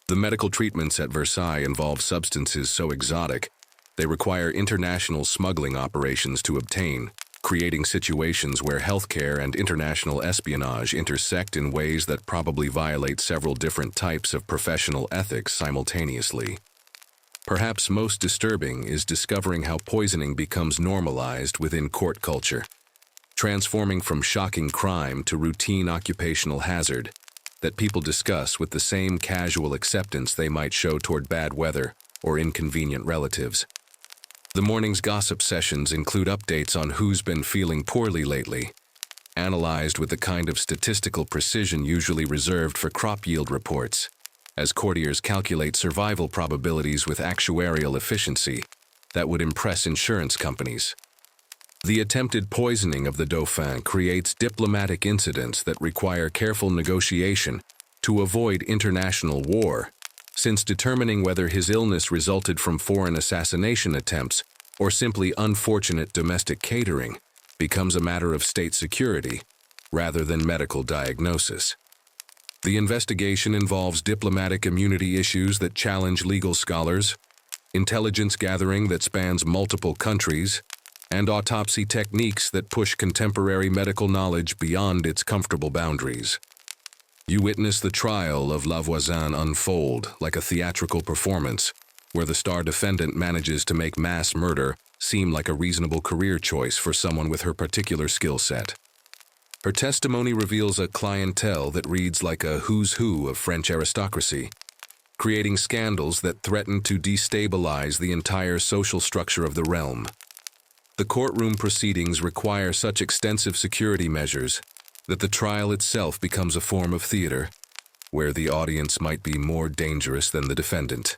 The medical treatments at Versailles involve substances so exotic they require international smuggling operations to obtain, creating situations where healthcare and international espionage intersect in ways that probably violate several different types of professional ethics simultaneously. Perhaps most disturbing is discovering how poisoning becomes normalized within court culture, transforming from shocking crime to routine occupational hazard that people discuss with the same casual acceptance they might show toward bad weather or inconvenient relatives. The morning's gossip sessions include updates on who's been feeling poorly lately, analyzed with the kind of statistical precision usually reserved for crop yield reports, as courtiers calculate survival probabilities with actuarial efficiency that would impress insurance companies. The attempted poisoning of the Dauphin creates diplomatic incidents that require careful negotiation to avoid international war, since determining whether his illness resulted from foreign assassination attempts or simply unfortunate domestic catering becomes a matter of state security rather than medical diagnosis. The investigation involves diplomatic immunity issues that challenge legal scholars, intelligence gathering that spans multiple countries, and autopsy techniques that push contemporary medical knowledge beyond its comfortable boundaries. You witness the trial of La Voisin unfold like a theatrical performance, where the star defendant manages to make mass murder seem like a reasonable career choice for someone with her particular skill set. Her testimony reveals a clientele that reads like a who's who of French aristocracy, creating scandals that threaten to destabilize the entire social structure of the realm. The courtroom proceedings require such extensive security measures that the trial itself becomes a form of theater, where the audience might be more dangerous than the defendant.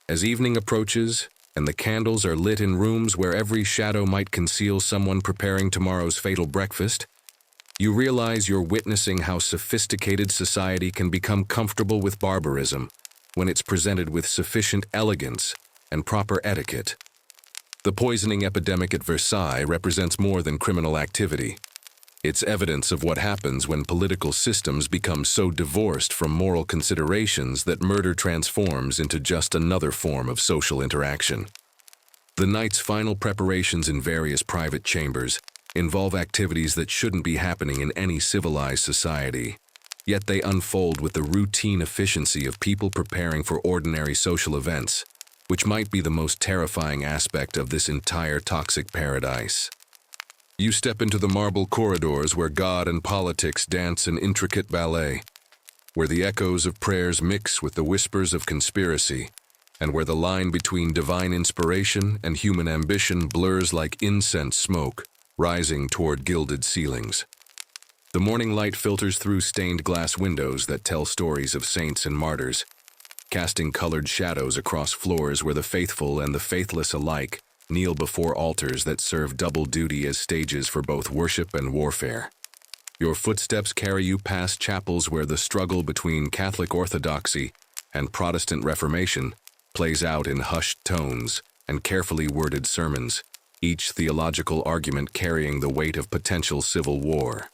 As evening approaches, and the candles are lit in rooms where every shadow might conceal someone preparing tomorrow's fatal breakfast, you realize you're witnessing how sophisticated society can become comfortable with barbarism when it's presented with sufficient elegance and proper etiquette. The poisoning epidemic at Versailles represents more than criminal activity. It's evidence of what happens when political systems become so divorced from moral considerations that murder transforms into just another form of social interaction. The night's final preparations in various private chambers involve activities that shouldn't be happening in any civilized society, yet they unfold with the routine efficiency of people preparing for ordinary social events, which might be the most terrifying aspect of this entire toxic paradise. You step into the marble corridors where God and politics dance an intricate ballet, where the echoes of prayers mix with the whispers of conspiracy, and where the line between divine inspiration and human ambition blurs like incense smoke, rising toward gilded ceilings. The morning light filters through stained glass windows that tell stories of saints and martyrs, casting colored shadows across floors where the faithful and the faithless alike kneel before altars that serve double duty as stages for both worship and warfare. Your footsteps carry you past chapels where the struggle between Catholic orthodoxy and Protestant Reformation plays out in hushed tones and carefully worded sermons, each theological argument carrying the weight of potential civil war.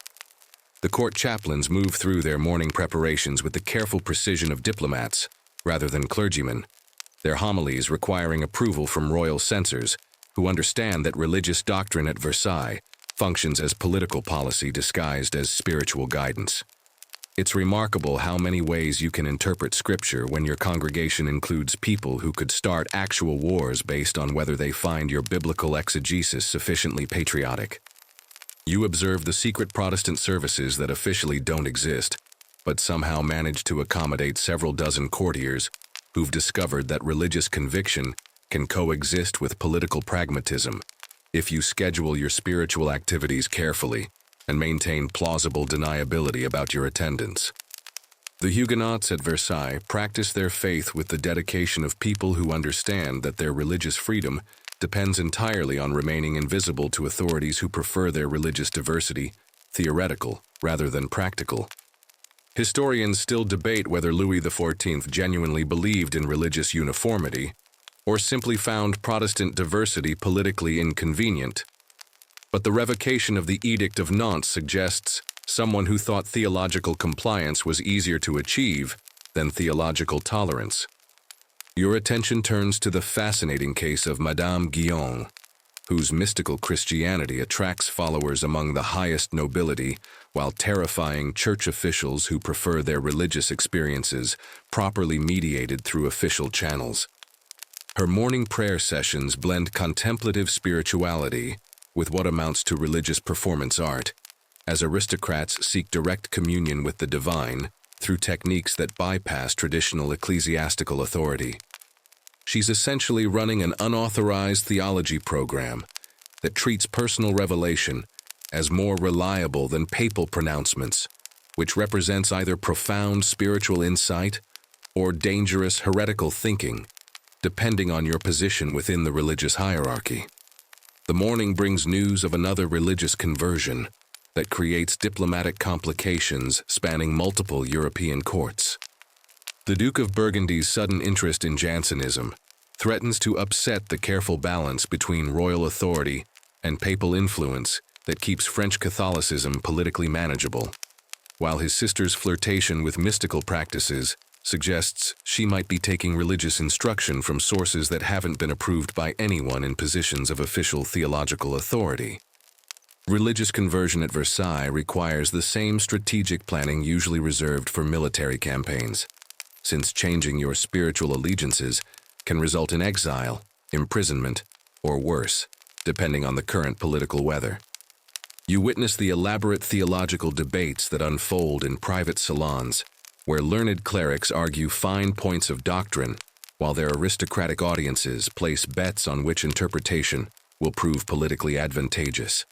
The court chaplains move through their morning preparations with the careful precision of diplomats rather than clergymen, their homilies requiring approval from royal censors who understand that religious doctrine at Versailles functions as political policy disguised as spiritual guidance. It's remarkable how many ways you can interpret scripture when your congregation includes people who could start actual wars based on whether they find your biblical exegesis sufficiently patriotic. You observe the secret Protestant services that officially don't exist, but somehow manage to accommodate several dozen courtiers who've discovered that religious conviction can coexist with political pragmatism if you schedule your spiritual activities carefully and maintain plausible deniability about your attendance. The Huguenots at Versailles practice their faith with the dedication of people who understand that their religious freedom depends entirely on remaining invisible to authorities who prefer their religious diversity theoretical rather than practical. Historians still debate whether Louis XIV genuinely believed in religious uniformity or simply found Protestant diversity politically inconvenient. But the revocation of the Edict of Nantes suggests someone who thought theological compliance was easier to achieve than theological tolerance. Your attention turns to the fascinating case of Madame Guyon, whose mystical Christianity attracts followers among the highest nobility while terrifying church officials who prefer their religious experiences properly mediated through official channels. Her morning prayer sessions blend contemplative spirituality with what amounts to religious performance art, as aristocrats seek direct communion with the divine through techniques that bypass traditional ecclesiastical authority. She's essentially running an unauthorized theology program that treats personal revelation as more reliable than papal pronouncements, which represents either profound spiritual insight or dangerous heretical thinking, depending on your position within the religious hierarchy. The morning brings news of another religious conversion that creates diplomatic complications spanning multiple European courts. The Duke of Burgundy's sudden interest in Jansenism threatens to upset the careful balance between royal authority and papal influence that keeps French Catholicism politically manageable, while his sister's flirtation with mystical practices suggests she might be taking religious instruction from sources that haven't been approved by anyone in positions of official theological authority. Religious conversion at Versailles requires the same strategic planning usually reserved for military campaigns, since changing your spiritual allegiances can result in exile, imprisonment, or worse, depending on the current political weather. You witness the elaborate theological debates that unfold in private salons, where learned clerics argue fine points of doctrine, while their aristocratic audiences place bets on which interpretation will prove politically advantageous.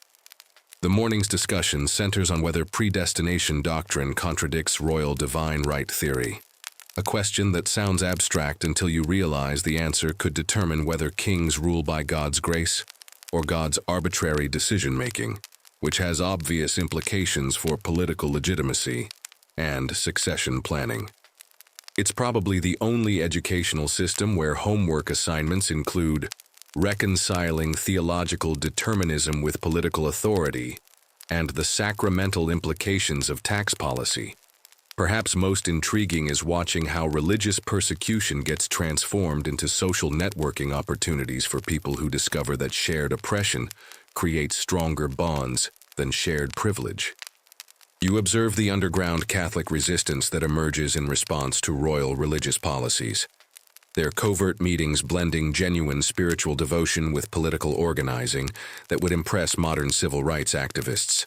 The morning's discussion centers on whether predestination doctrine contradicts royal divine right theory, a question that sounds abstract until you realize the answer could determine whether kings rule by God's grace or God's arbitrary decision-making, which has obvious implications for political legitimacy and succession planning. It's probably the only educational system where homework assignments include reconciling theological determinism with political authority and the sacramental implications of tax policy. Perhaps most intriguing is watching how religious persecution gets transformed into social networking opportunities for people who discover that shared oppression creates stronger bonds than shared privilege. You observe the underground Catholic resistance that emerges in response to royal religious policies, their covert meetings blending genuine spiritual devotion with political organizing that would impress modern civil rights activists.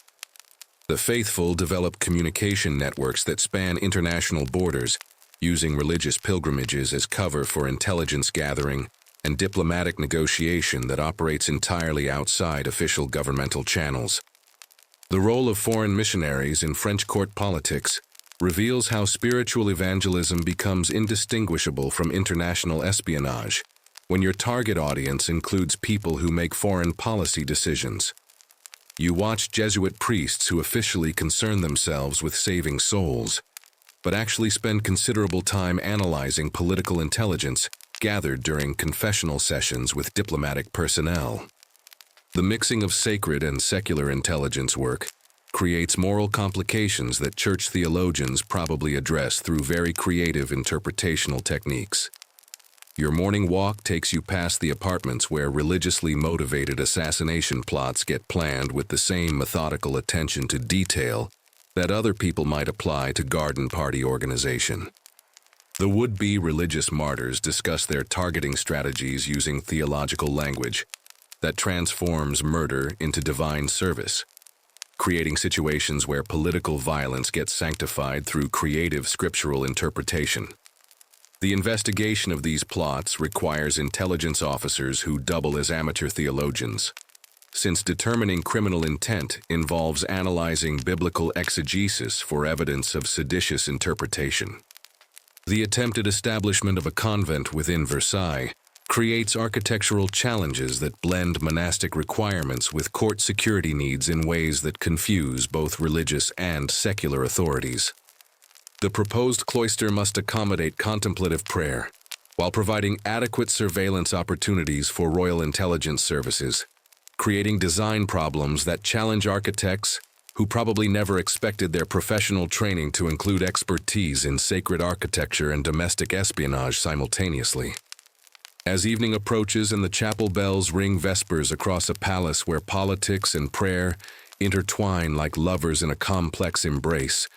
The faithful develop communication networks that span international borders, using religious pilgrimages as cover for intelligence gathering and diplomatic negotiation that operates entirely outside official governmental channels. The role of foreign missionaries in French court politics reveals how spiritual evangelism becomes indistinguishable from international espionage when your target audience includes people who make foreign policy decisions. You watch Jesuit priests who officially concern themselves with saving souls, but actually spend considerable time analyzing political intelligence gathered during confessional sessions with diplomatic personnel. The mixing of sacred and secular intelligence work creates moral complications that church theologians probably address through very creative interpretational techniques. Your morning walk takes you past the apartments where religiously motivated assassination plots get planned with the same methodical attention to detail that other people might apply to garden party organization. The would-be religious martyrs discuss their targeting strategies using theological language that transforms murder into divine service. creating situations where political violence gets sanctified through creative scriptural interpretation. The investigation of these plots requires intelligence officers who double as amateur theologians, since determining criminal intent involves analyzing biblical exegesis for evidence of seditious interpretation. The attempted establishment of a convent within Versailles creates architectural challenges that blend monastic requirements with court security needs in ways that confuse both religious and secular authorities. The proposed cloister must accommodate contemplative prayer, while providing adequate surveillance opportunities for royal intelligence services, creating design problems that challenge architects who probably never expected their professional training to include expertise in sacred architecture and domestic espionage simultaneously. As evening approaches and the chapel bells ring vespers across a palace where politics and prayer intertwine like lovers in a complex embrace,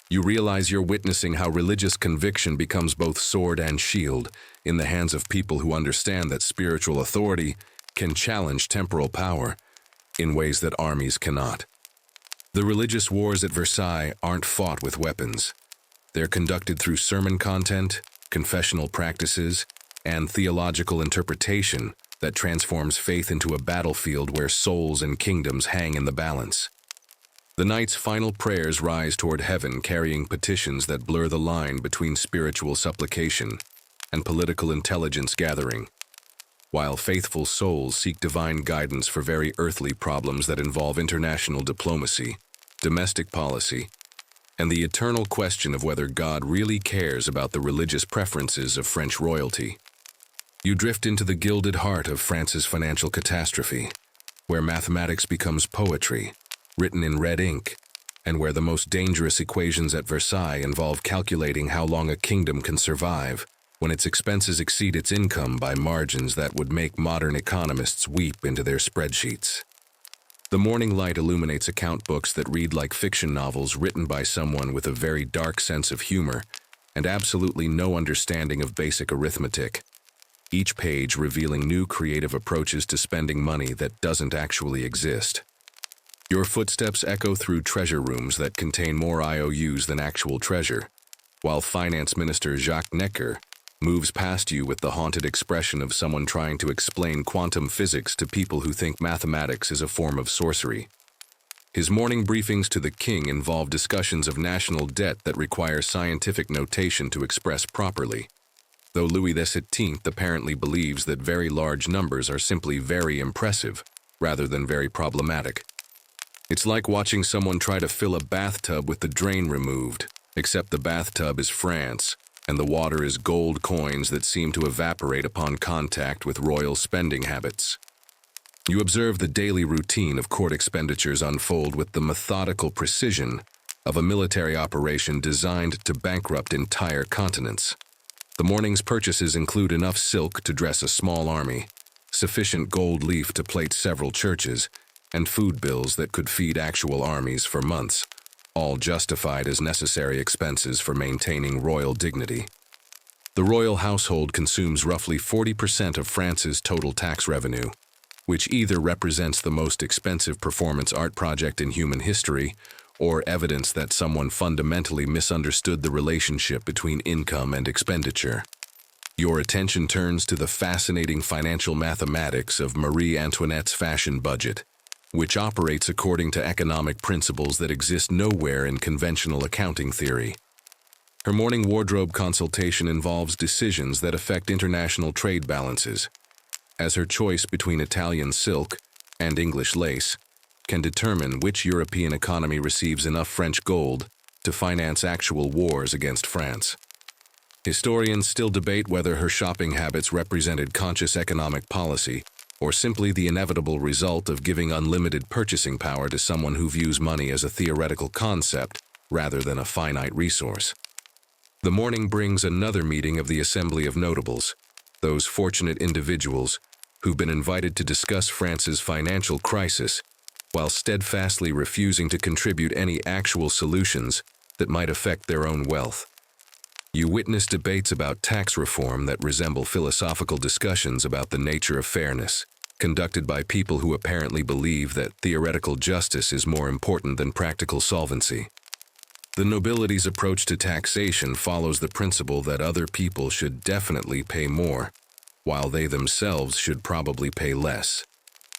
you realize you're witnessing how religious conviction becomes both sword and shield in the hands of people who understand that spiritual authority can challenge temporal power in ways that armies cannot. The religious wars at Versailles aren't fought with weapons. They're conducted through sermon content, confessional practices, and theological interpretation that transforms faith into a battlefield where souls and kingdoms hang in the balance. The night's final prayers rise toward heaven, carrying petitions that blur the line between spiritual supplication and political intelligence gathering, while faithful souls seek divine guidance for very earthly problems that involve international diplomacy, domestic policy, and the eternal question of whether God really cares about the religious preferences of French royalty. You drift into the gilded heart of France's financial catastrophe, where mathematics becomes poetry, written in red ink, and where the most dangerous equations at Versailles involve calculating how long a kingdom can survive when its expenses exceed its income by margins that would make modern economists weep into their spreadsheets. The morning light illuminates account books that read like fiction novels written by someone with a very dark sense of humor and absolutely no understanding of basic arithmetic, each page revealing new creative approaches to spending money that doesn't actually exist. Your footsteps echo through treasure rooms that contain more IOUs than actual treasure, while Finance Minister Jacques Necker moves past you with the haunted expression of someone trying to explain quantum physics to people who think mathematics is a form of sorcery. His morning briefings to the king involve discussions of national debt that require scientific notation to express properly, though Louis XVII apparently believes that very large numbers are simply very impressive, rather than very problematic. It's like watching someone try to fill a bathtub with the drain removed, except the bathtub is France, and the water is gold coins that seem to evaporate upon contact with royal spending habits. You observe the daily routine of court expenditures unfold with the methodical precision of a military operation designed to bankrupt entire continents. The morning's purchases include enough silk to dress a small army, sufficient gold leaf to plate several churches, and food bills that could feed actual armies for months, all justified as necessary expenses for maintaining royal dignity. The royal household consumes roughly 40% of France's total tax revenue, which either represents the most expensive performance art project in human history or evidence that someone fundamentally misunderstood the relationship between income and expenditure. Your attention turns to the fascinating financial mathematics of Marie Antoinette's fashion budget, which operates according to economic principles that exist nowhere in conventional accounting theory. Her morning wardrobe consultation involves decisions that affect international trade balances, as her choice between Italian silk and English lace can determine which European economy receives enough French gold to finance actual wars against France. Historians still debate whether her shopping habits represented conscious economic policy or simply the inevitable result of giving unlimited purchasing power to someone who views money as a theoretical concept rather than a finite resource. The morning brings another meeting of the Assembly of Notables, those fortunate individuals who've been invited to discuss France's financial crisis while steadfastly refusing to contribute any actual solutions that might affect their own wealth. You witness debates about tax reform that resemble philosophical discussions about the nature of fairness, conducted by people who apparently believe that theoretical justice is more important than practical solvency. The nobility's approach to taxation follows the principle that other people should definitely pay more, while they themselves should probably pay less,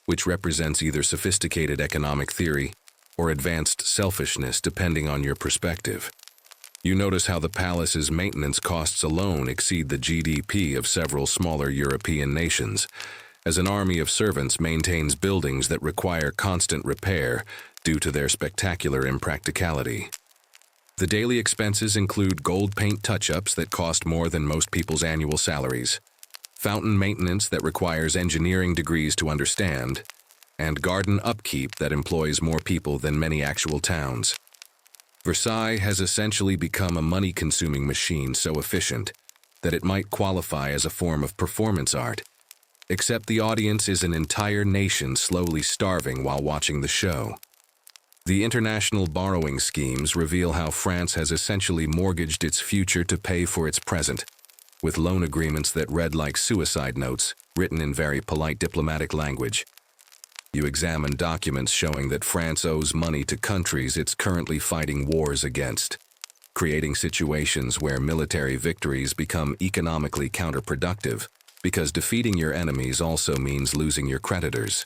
which represents either sophisticated economic theory or advanced selfishness depending on your perspective. You notice how the palace's maintenance costs alone exceed the GDP of several smaller European nations, as an army of servants maintains buildings that require constant repair due to their spectacular impracticality. The daily expenses include gold paint touch-ups that cost more than most people's annual salaries, fountain maintenance that requires engineering degrees to understand, and garden upkeep that employs more people than many actual towns. Versailles has essentially become a money-consuming machine so efficient that it might qualify as a form of performance art, except the audience is an entire nation slowly starving while watching the show. The international borrowing schemes reveal how France has essentially mortgaged its future to pay for its present, with loan agreements that read like suicide notes, written in very polite diplomatic language. You examine documents showing that France owes money to countries it's currently fighting wars against, creating situations where military victories become economically counterproductive, because defeating your enemies also means losing your creditors.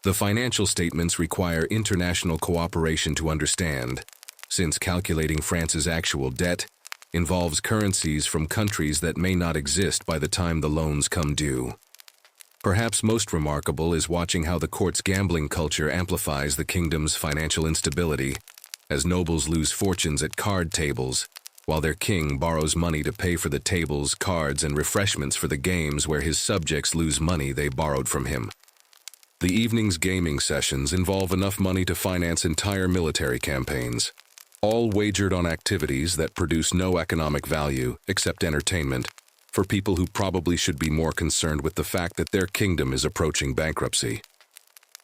The financial statements require international cooperation to understand, since calculating France's actual debt involves currencies from countries that may not exist by the time the loans come due. Perhaps most remarkable is watching how the court's gambling culture amplifies the kingdom's financial instability, as nobles lose fortunes at card tables, while their king borrows money to pay for the tables, cards, and refreshments for the games where his subjects lose money they borrowed from him. The evening's gaming sessions involve enough money to finance entire military campaigns, all wagered on activities that produce no economic value except entertainment, for people who probably should be more concerned with the fact that their kingdom is approaching bankruptcy.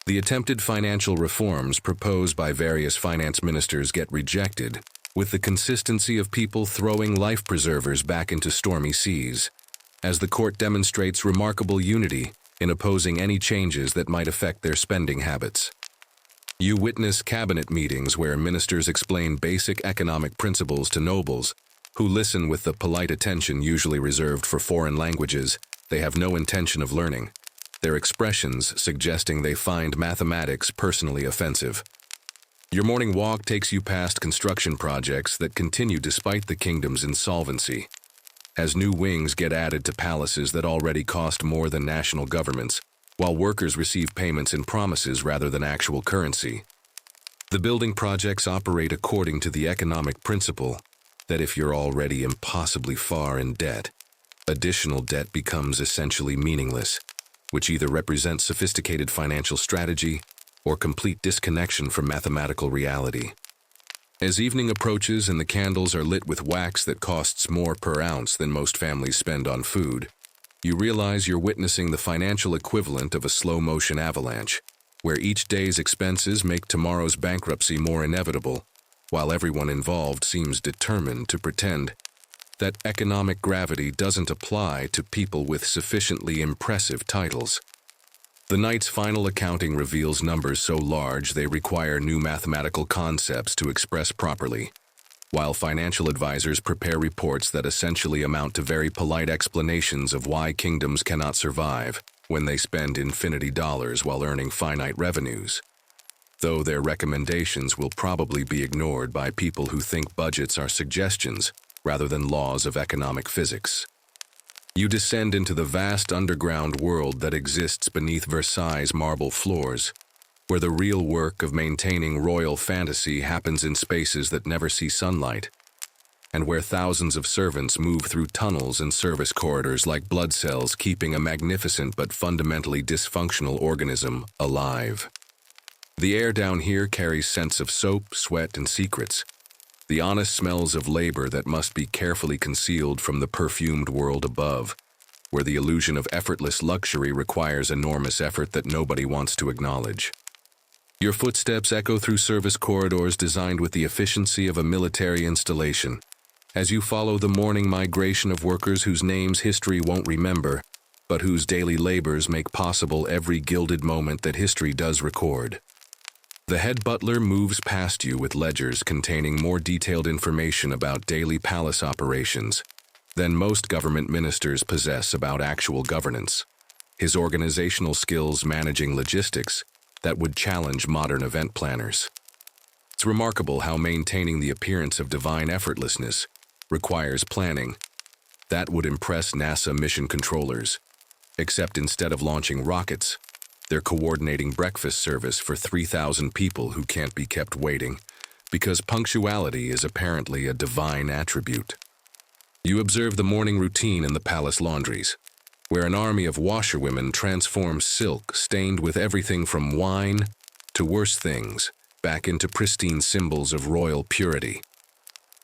The attempted financial reforms proposed by various finance ministers get rejected, with the consistency of people throwing life preservers back into stormy seas, as the court demonstrates remarkable unity in opposing any changes that might affect their spending habits. You witness cabinet meetings where ministers explain basic economic principles to nobles, who listen with the polite attention usually reserved for foreign languages they have no intention of learning, their expressions suggesting they find mathematics personally offensive. Your morning walk takes you past construction projects that continue despite the kingdom's insolvency, as new wings get added to palaces that already cost more than national governments, while workers receive payments in promises rather than actual currency. The building projects operate according to the economic principle that if you're already impossibly far in debt, additional debt becomes essentially meaningless, which either represents sophisticated financial strategy or complete disconnection from mathematical reality. As evening approaches and the candles are lit with wax that costs more per ounce than most families spend on food, you realize you're witnessing the financial equivalent of a slow-motion avalanche, where each day's expenses make tomorrow's bankruptcy more inevitable, while everyone involved seems determined to pretend that economic gravity doesn't apply to people with sufficiently impressive titles. The night's final accounting reveals numbers so large they require new mathematical concepts to express properly, while financial advisors prepare reports that essentially amount to very polite explanations of why kingdoms cannot survive when they spend infinity dollars while earning finite revenues, though their recommendations will probably be ignored by people who think budgets are suggestions rather than laws of economic physics. You descend into the vast underground world that exists beneath Versailles' marble floors, where the real work of maintaining royal fantasy happens in spaces that never see sunlight, and where thousands of servants move through tunnels and service corridors like blood cells, keeping a magnificent but fundamentally dysfunctional organism alive. The air down here carries scents of soap, sweat, and secrets, the honest smells of labor that must be carefully concealed from the perfumed world above, where the illusion of effortless luxury requires enormous effort that nobody wants to acknowledge. Your footsteps echo through service corridors designed with the efficiency of a military installation, as you follow the morning migration of workers whose names history won't remember, but whose daily labors make possible every gilded moment that history does record. The head butler moves past you with ledgers containing more detailed information about daily palace operations than most government ministers possess about actual governance. His organizational skills managing logistics that would challenge modern event planners. It's remarkable how maintaining the appearance of divine effortlessness requires planning. That would impress NASA mission controllers, except instead of launching rockets, they're coordinating breakfast service for 3,000 people who can't be kept waiting, because punctuality is apparently a divine attribute. You observe the morning routine in the palace laundries, where an army of washerwomen transforms silk stained with everything from wine to worse things back into pristine symbols of royal purity.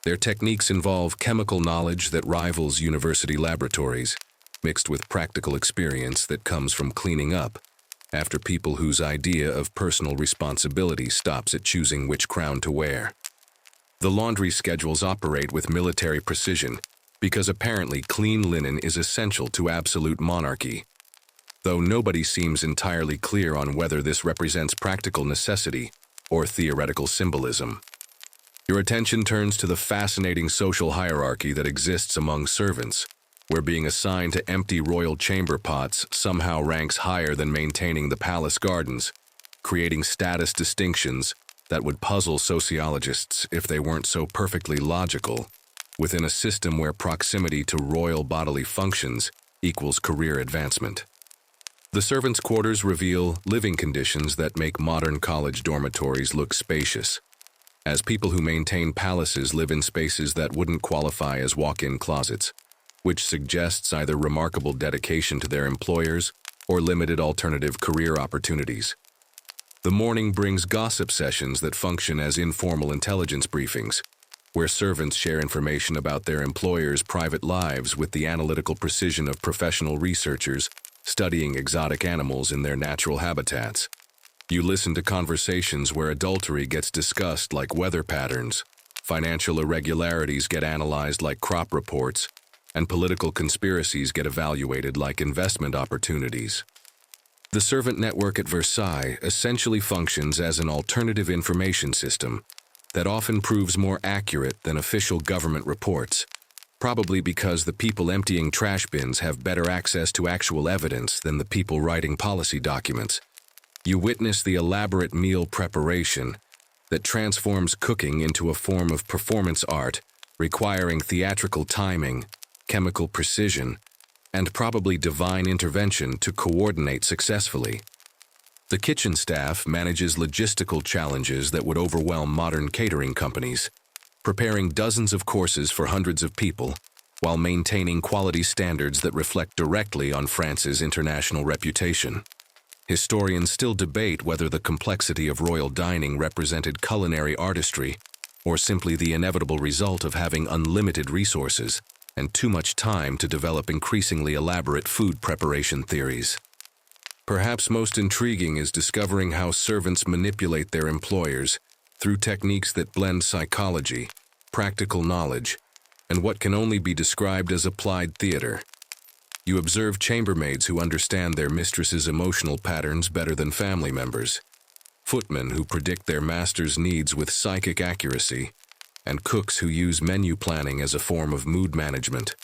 Their techniques involve chemical knowledge that rivals university laboratories, mixed with practical experience that comes from cleaning up after people whose idea of personal responsibility stops at choosing which crown to wear. The laundry schedules operate with military precision because apparently clean linen is essential to absolute monarchy, though nobody seems entirely clear on whether this represents practical necessity or theoretical symbolism. Your attention turns to the fascinating social hierarchy that exists among servants, where being assigned to empty royal chamber pots somehow ranks higher than maintaining the palace gardens, creating status distinctions that would puzzle sociologists if they weren't so perfectly logical, within a system where proximity to royal bodily functions equals career advancement. The servants' quarters reveal living conditions that make modern college dormitories look spacious, as people who maintain palaces live in spaces that wouldn't qualify as walk-in closets, which suggests either remarkable dedication to their employers or limited alternative career opportunities. The morning brings gossip sessions that function as informal intelligence briefings, where servants share information about their employers' private lives with the analytical precision of professional researchers studying exotic animals in their natural habitats. You listen to conversations where adultery gets discussed like weather patterns, financial irregularities get analyzed like crop reports, and political conspiracies get evaluated like investment opportunities. The servant network at Versailles essentially functions as an alternative information system that often proves more accurate than official government reports, probably because the people emptying trash bins have better access to actual evidence than the people writing policy documents. You witness the elaborate meal preparation that transforms cooking into a form of performance art, requiring theatrical timing, chemical precision, and probably divine intervention to coordinate successfully. The kitchen staff manages logistical challenges that would overwhelm modern catering companies, preparing dozens of courses for hundreds of people, while maintaining quality standards that reflect directly on France's international reputation. Historians still debate whether the complexity of royal dining represented culinary artistry or simply the inevitable result of having unlimited resources and too much time to develop increasingly elaborate food preparation theories. Perhaps most intriguing is discovering how servants manipulate their employers through techniques that blend psychology, practical knowledge, and what can only be described as applied theater. You observe chambermaids who understand their mistress's emotional patterns better than family members, footmen who predict their master's needs with psychic accuracy, and cooks who use menu planning as a form of mood management.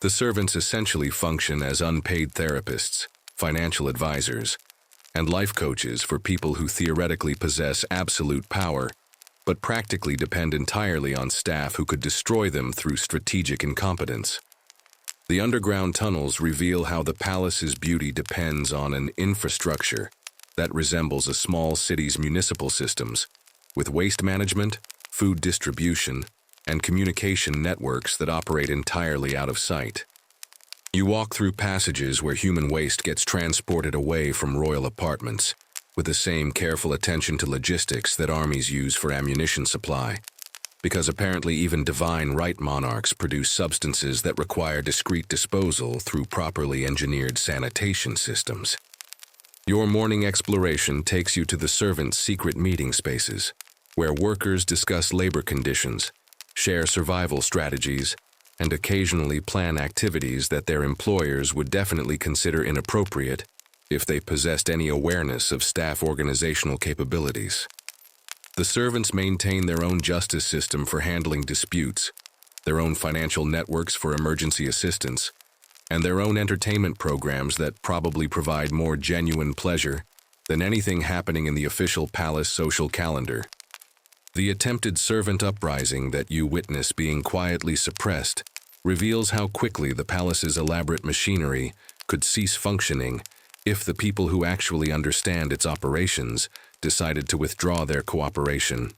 The servants essentially function as unpaid therapists, financial advisors, and life coaches for people who theoretically possess absolute power, but practically depend entirely on staff who could destroy them through strategic incompetence. The underground tunnels reveal how the palace's beauty depends on an infrastructure that resembles a small city's municipal systems, with waste management, food distribution, and communication networks that operate entirely out of sight. You walk through passages where human waste gets transported away from royal apartments, with the same careful attention to logistics that armies use for ammunition supply, because apparently even divine right monarchs produce substances that require discreet disposal through properly engineered sanitation systems. Your morning exploration takes you to the servants' secret meeting spaces, where workers discuss labor conditions, share survival strategies, and occasionally plan activities that their employers would definitely consider inappropriate if they possessed any awareness of staff organizational capabilities. The servants maintain their own justice system for handling disputes, their own financial networks for emergency assistance, and their own entertainment programs that probably provide more genuine pleasure than anything happening in the official palace social calendar. The attempted servant uprising that you witness being quietly suppressed reveals how quickly the palace's elaborate machinery could cease functioning if the people who actually understand its operations decided to withdraw their cooperation.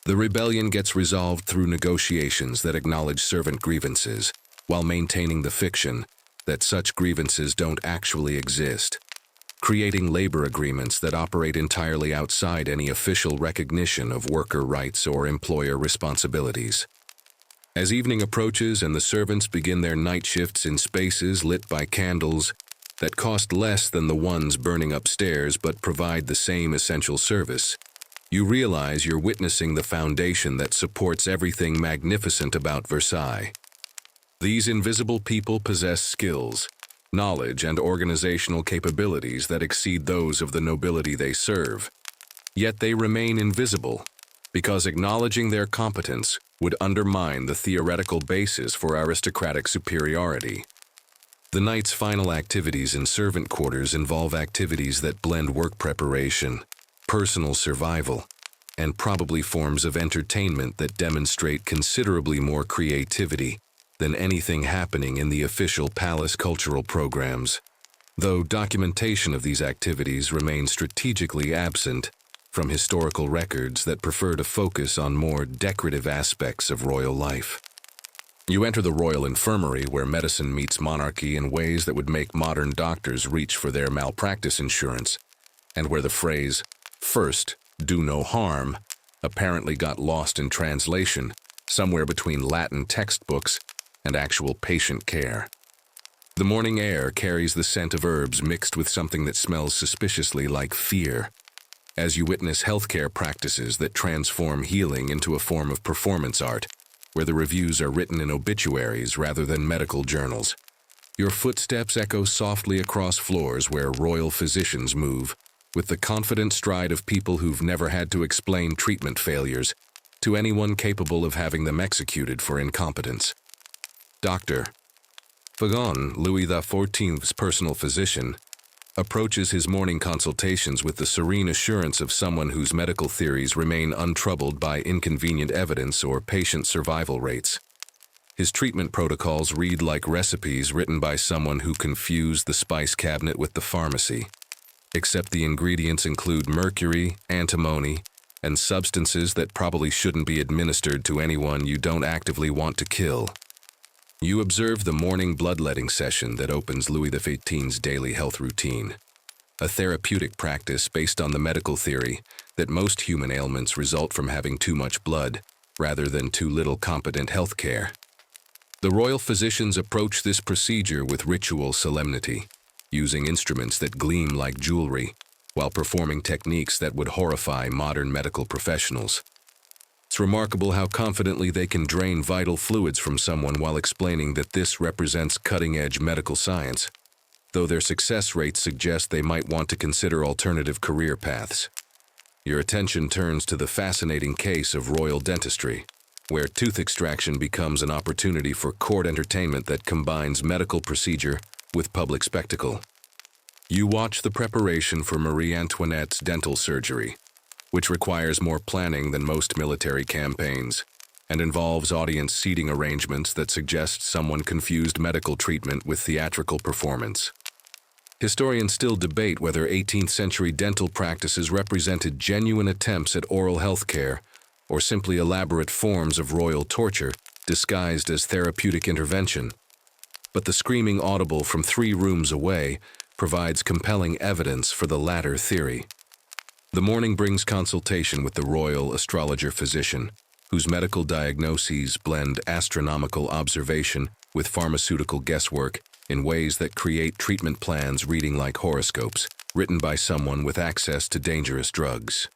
The rebellion gets resolved through negotiations that acknowledge servant grievances, while maintaining the fiction that such grievances don't actually exist, creating labor agreements that operate entirely outside any official recognition of worker rights or employer responsibilities. As evening approaches and the servants begin their night shifts in spaces lit by candles that cost less than the ones burning upstairs but provide the same essential service, you realize you're witnessing the foundation that supports everything magnificent about Versailles. These invisible people possess skills, knowledge, and organizational capabilities that exceed those of the nobility they serve. Yet they remain invisible, because acknowledging their competence would undermine the theoretical basis for aristocratic superiority. The night's final activities in servant quarters involve activities that blend work preparation, personal survival, and probably forms of entertainment that demonstrate considerably more creativity than anything happening in the official palace cultural programs, though documentation of these activities remains strategically absent from historical records that prefer to focus on more decorative aspects of royal life. You enter the royal infirmary where medicine meets monarchy in ways that would make modern doctors reach for their malpractice insurance, and where the phrase, "first, do no harm," apparently got lost in translation somewhere between Latin textbooks and actual patient care. The morning air carries the scent of herbs mixed with something that smells suspiciously like fear, as you witness healthcare practices that transform healing into a form of performance art, where the reviews are written in obituaries rather than medical journals. Your footsteps echo softly across floors where royal physicians move, with the confident stride of people who've never had to explain treatment failures to anyone capable of having them executed for incompetence. Dr. Fagon, Louis XIV's personal physician, approaches his morning consultations with the serene assurance of someone whose medical theories remain untroubled by inconvenient evidence or patient survival rates. His treatment protocols read like recipes written by someone who confused the spice cabinet with the pharmacy, except the ingredients include mercury, antimony, and substances that probably shouldn't be administered to anyone you don't actively want to kill. You observe the morning bloodletting session that opens Louis XV's daily health routine, a therapeutic practice based on the medical theory that most human ailments result from having too much blood rather than too little competent health care. The royal physicians approach this procedure with ritual solemnity, using instruments that gleam like jewelry while performing techniques that would horrify modern medical professionals. It's remarkable how confidently they can drain vital fluids from someone while explaining that this represents cutting-edge medical science, though their success rates suggest they might want to consider alternative career paths. Your attention turns to the fascinating case of royal dentistry, where tooth extraction becomes an opportunity for court entertainment that combines medical procedure with public spectacle. You watch the preparation for Marie Antoinette's dental surgery, which requires more planning than most military campaigns, and involves audience seating arrangements that suggest someone confused medical treatment with theatrical performance. Historians still debate whether 18th century dental practices represented genuine attempts at oral health care or simply elaborate forms of royal torture disguised as therapeutic intervention. But the screaming audible from 3 rooms away provides compelling evidence for the latter theory. The morning brings consultation with the royal astrologer-physician, whose medical diagnoses blend astronomical observation with pharmaceutical guesswork in ways that create treatment plans reading like horoscopes, written by someone with access to dangerous drugs.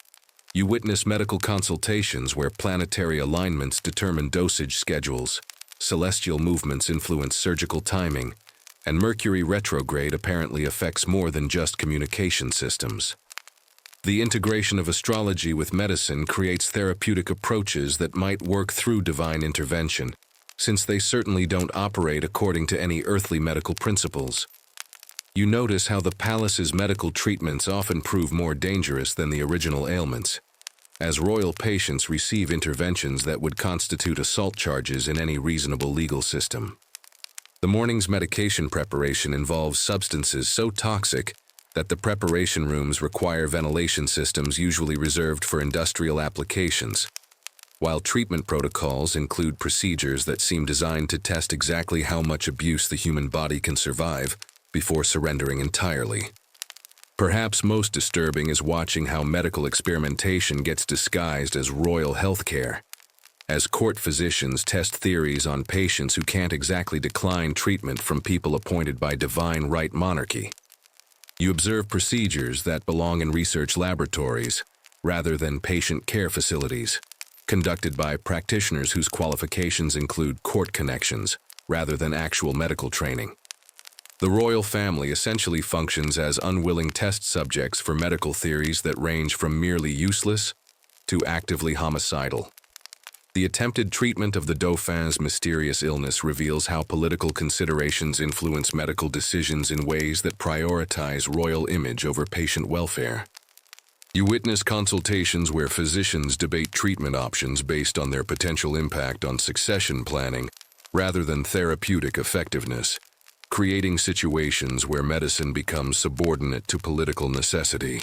You witness medical consultations where planetary alignments determine dosage schedules, celestial movements influence surgical timing, and Mercury retrograde apparently affects more than just communication systems. The integration of astrology with medicine creates therapeutic approaches that might work through divine intervention, since they certainly don't operate according to any earthly medical principles. You notice how the palace's medical treatments often prove more dangerous than the original ailments, as royal patients receive interventions that would constitute assault charges in any reasonable legal system. The morning's medication preparation involves substances so toxic that the preparation rooms require ventilation systems usually reserved for industrial applications, while treatment protocols include procedures that seem designed to test exactly how much abuse the human body can survive before surrendering entirely. Perhaps most disturbing is watching how medical experimentation gets disguised as royal healthcare, as court physicians test theories on patients who can't exactly decline treatment from people appointed by divine right monarchy. You observe procedures that belong in research laboratories rather than patient care facilities, conducted by practitioners whose qualifications include court connections rather than actual medical training. The royal family essentially functions as unwilling test subjects for medical theories that range from merely useless to actively homicidal. The attempted treatment of the Dauphin's mysterious illness reveals how political considerations influence medical decisions in ways that prioritize royal image over patient welfare. You witness consultations where physicians debate treatment options based on their potential impact on succession planning rather than therapeutic effectiveness, creating situations where medicine becomes subordinate to political necessity.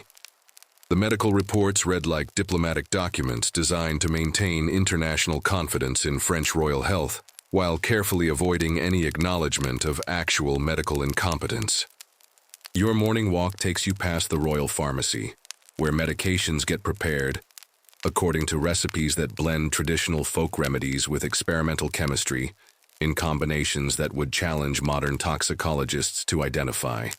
The medical reports read like diplomatic documents designed to maintain international confidence in French royal health, while carefully avoiding any acknowledgement of actual medical incompetence. Your morning walk takes you past the royal pharmacy, where medications get prepared according to recipes that blend traditional folk remedies with experimental chemistry in combinations that would challenge modern toxicologists to identify.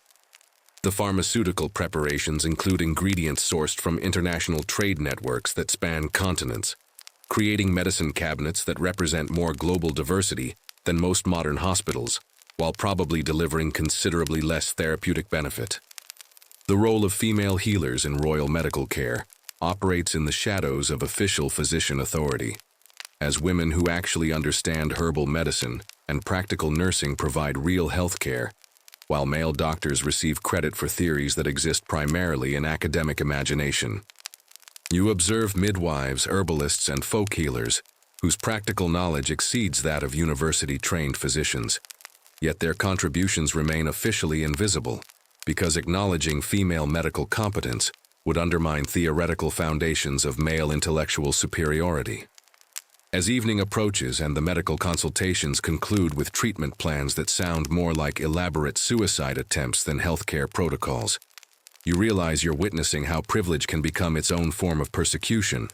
The pharmaceutical preparations include ingredients sourced from international trade networks that span continents, creating medicine cabinets that represent more global diversity than most modern hospitals, while probably delivering considerably less therapeutic benefit. The role of female healers in royal medical care operates in the shadows of official physician authority, as women who actually understand herbal medicine and practical nursing provide real health care, while male doctors receive credit for theories that exist primarily in academic imagination. You observe midwives, herbalists, and folk healers, whose practical knowledge exceeds that of university-trained physicians, yet their contributions remain officially invisible, because acknowledging female medical competence would undermine theoretical foundations of male intellectual superiority. As evening approaches and the medical consultations conclude with treatment plans that sound more like elaborate suicide attempts than healthcare protocols, you realize you're witnessing how privilege can become its own form of persecution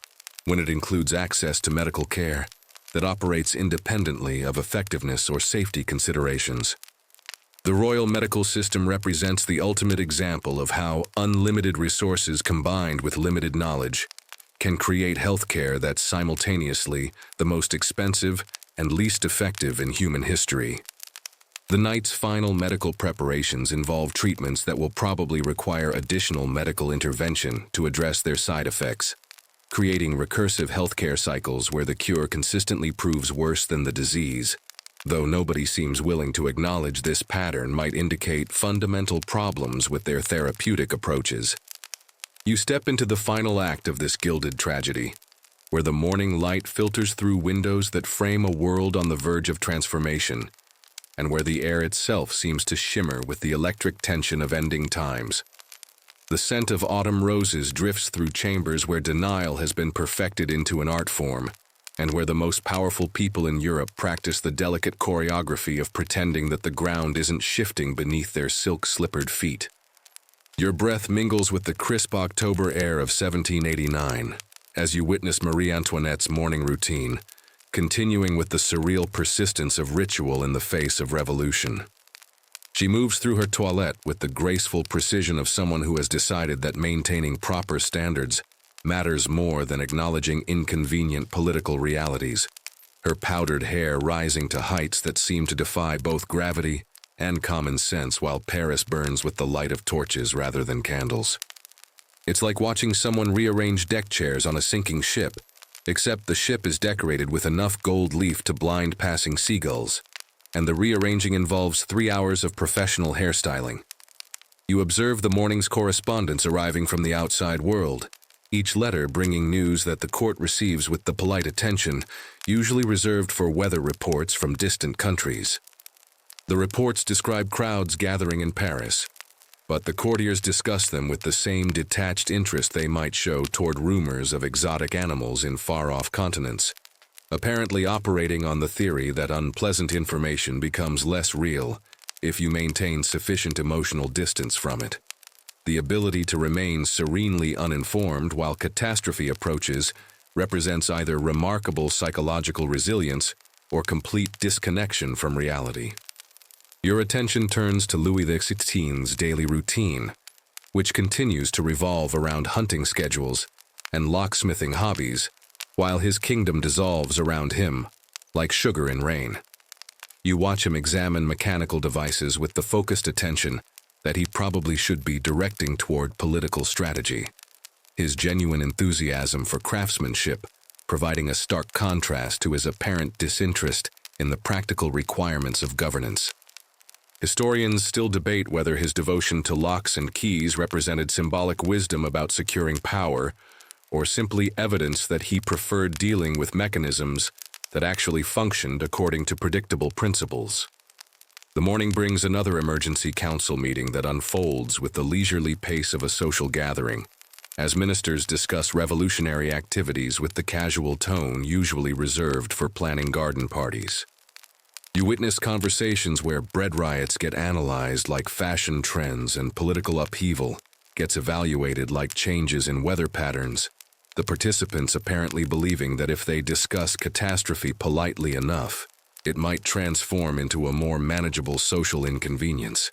when it includes access to medical care that operates independently of effectiveness or safety considerations. The royal medical system represents the ultimate example of how unlimited resources combined with limited knowledge can create healthcare that's simultaneously the most expensive and least effective in human history. The night's final medical preparations involve treatments that will probably require additional medical intervention to address their side effects, creating recursive healthcare cycles where the cure consistently proves worse than the disease. Though nobody seems willing to acknowledge this pattern might indicate fundamental problems with their therapeutic approaches. You step into the final act of this gilded tragedy, where the morning light filters through windows that frame a world on the verge of transformation, and where the air itself seems to shimmer with the electric tension of ending times. The scent of autumn roses drifts through chambers where denial has been perfected into an art form, and where the most powerful people in Europe practice the delicate choreography of pretending that the ground isn't shifting beneath their silk-slippered feet. Your breath mingles with the crisp October air of 1789 as you witness Marie Antoinette's morning routine, continuing with the surreal persistence of ritual in the face of revolution. She moves through her toilette with the graceful precision of someone who has decided that maintaining proper standards matters more than acknowledging inconvenient political realities. her powdered hair rising to heights that seem to defy both gravity and common sense while Paris burns with the light of torches rather than candles. It's like watching someone rearrange deck chairs on a sinking ship, except the ship is decorated with enough gold leaf to blind passing seagulls, and the rearranging involves 3 hours of professional hairstyling. You observe the morning's correspondence arriving from the outside world, each letter bringing news that the court receives with the polite attention usually reserved for weather reports from distant countries. The reports describe crowds gathering in Paris, but the courtiers discuss them with the same detached interest they might show toward rumors of exotic animals in far-off continents, apparently operating on the theory that unpleasant information becomes less real if you maintain sufficient emotional distance from it. The ability to remain serenely uninformed while catastrophe approaches represents either remarkable psychological resilience or complete disconnection from reality. Your attention turns to Louis XVI's daily routine, which continues to revolve around hunting schedules and locksmithing hobbies, while his kingdom dissolves around him like sugar in rain. You watch him examine mechanical devices with the focused attention that he probably should be directing toward political strategy, his genuine enthusiasm for craftsmanship providing a stark contrast to his apparent disinterest in the practical requirements of governance. Historians still debate whether his devotion to locks and keys represented symbolic wisdom about securing power, or simply evidence that he preferred dealing with mechanisms that actually functioned according to predictable principles. The morning brings another emergency council meeting that unfolds with the leisurely pace of a social gathering, as ministers discuss revolutionary activities with the casual tone usually reserved for planning garden parties. You witness conversations where bread riots get analyzed like fashion trends and political upheaval gets evaluated like changes in weather patterns, the participants apparently believing that if they discuss catastrophe politely enough, it might transform into a more manageable social inconvenience.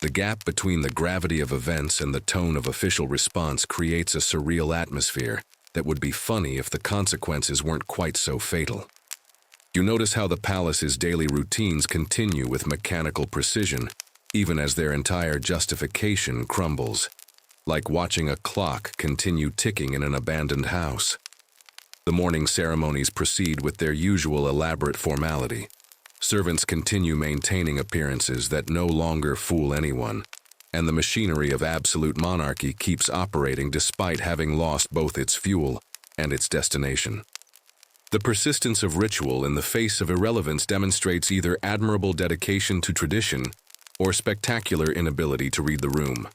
The gap between the gravity of events and the tone of official response creates a surreal atmosphere that would be funny if the consequences weren't quite so fatal. You notice how the palace's daily routines continue with mechanical precision, even as their entire justification crumbles, like watching a clock continue ticking in an abandoned house. The morning ceremonies proceed with their usual elaborate formality. Servants continue maintaining appearances that no longer fool anyone, and the machinery of absolute monarchy keeps operating despite having lost both its fuel and its destination. The persistence of ritual in the face of irrelevance demonstrates either admirable dedication to tradition or spectacular inability to read the room.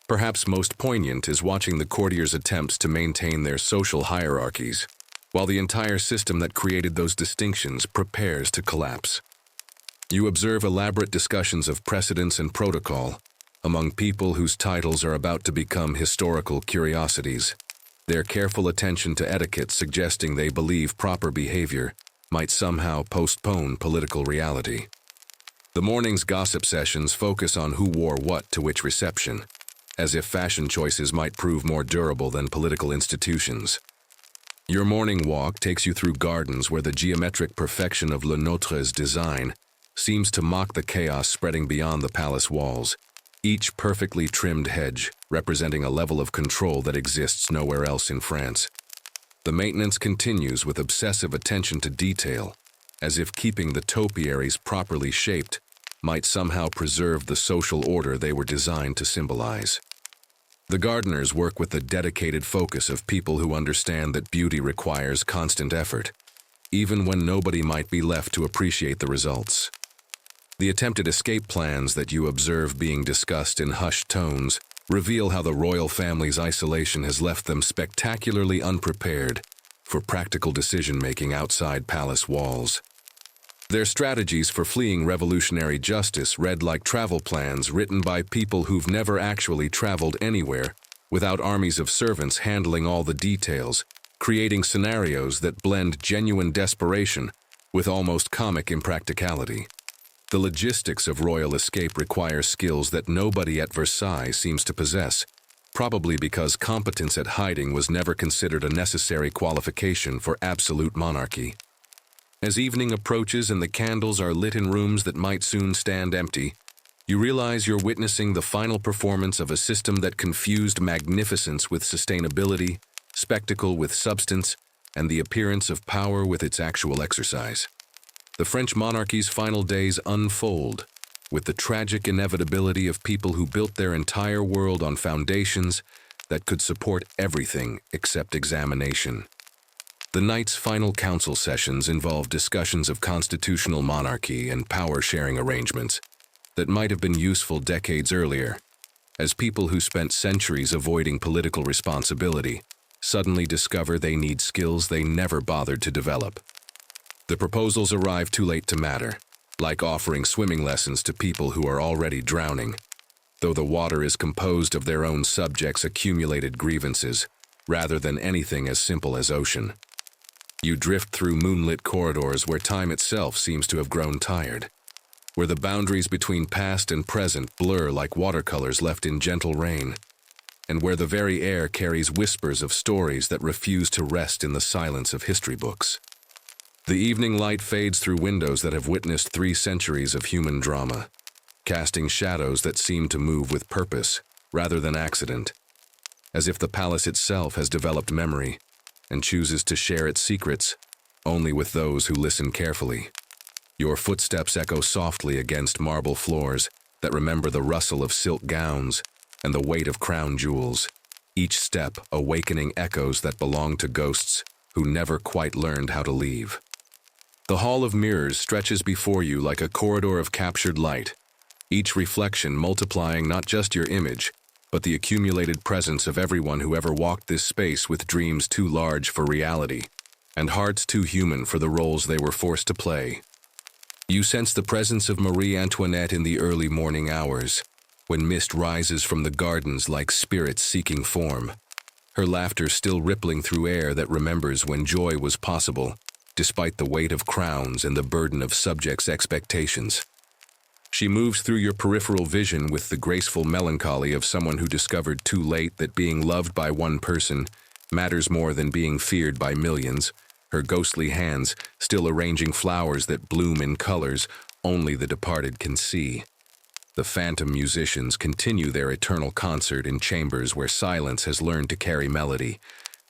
Perhaps most poignant is watching the courtiers' attempts to maintain their social hierarchies, while the entire system that created those distinctions prepares to collapse. You observe elaborate discussions of precedence and protocol among people whose titles are about to become historical curiosities, their careful attention to etiquette suggesting they believe proper behavior might somehow postpone political reality. The morning's gossip sessions focus on who wore what to which reception, as if fashion choices might prove more durable than political institutions. Your morning walk takes you through gardens where the geometric perfection of Le Nôtre's design seems to mock the chaos spreading beyond the palace walls, each perfectly trimmed hedge representing a level of control that exists nowhere else in France. The maintenance continues with obsessive attention to detail, as if keeping the topiaries properly shaped might somehow preserve the social order they were designed to symbolize. The gardeners work with the dedicated focus of people who understand that beauty requires constant effort, even when nobody might be left to appreciate the results. The attempted escape plans that you observe being discussed in hushed tones reveal how the royal family's isolation has left them spectacularly unprepared for practical decision-making outside palace walls. Their strategies for fleeing revolutionary justice read like travel plans written by people who've never actually traveled anywhere, without armies of servants handling all the details, creating scenarios that blend genuine desperation with almost comic impracticality. The logistics of royal escape require skills that nobody at Versailles seems to possess, probably because competence at hiding was never considered a necessary qualification for absolute monarchy. As evening approaches and the candles are lit in rooms that might soon stand empty, you realize you're witnessing the final performance of a system that confused magnificence with sustainability, spectacle with substance, and the appearance of power with its actual exercise. The French monarchy's final days unfold, with the tragic inevitability of people who built their entire world on foundations that could support everything except examination. The night's final council sessions involve discussions of constitutional monarchy and power-sharing arrangements that might have been useful decades earlier, as people who spent centuries avoiding political responsibility suddenly discover they need skills they never bothered to develop. The proposals arrive too late to matter, like offering swimming lessons to people who are already drowning, though the water is composed of their own subjects' accumulated grievances, rather than anything as simple as ocean. You drift through moonlit corridors where time itself seems to have grown tired, where the boundaries between past and present blur like watercolors left in gentle rain, and where the very air carries whispers of stories that refuse to rest in the silence of history books. The evening light fades through windows that have witnessed 3 centuries of human drama, casting shadows that seem to move with purpose rather than accident, as if the palace itself has developed memory and chooses to share its secrets only with those who listen carefully. Your footsteps echo softly against marble floors that remember the rustle of silk gowns and the weight of crown jewels, each step awakening echoes that belong to ghosts who never quite learned how to leave. The hall of mirrors stretches before you like a corridor of captured light, each reflection multiplying not just your image, but the accumulated presence of everyone who ever walked this space with dreams too large for reality and hearts too human for the roles they were forced to play. You sense the presence of Marie Antoinette in the early morning hours, when mist rises from the gardens like spirits seeking form, her laughter still rippling through air that remembers when joy was possible, despite the weight of crowns and the burden of subjects' expectations. She moves through your peripheral vision with the graceful melancholy of someone who discovered too late that being loved by one person matters more than being feared by millions, her ghostly hands still arranging flowers that bloom in colors only the departed can see. The phantom musicians continue their eternal concert in chambers where silence has learned to carry melody,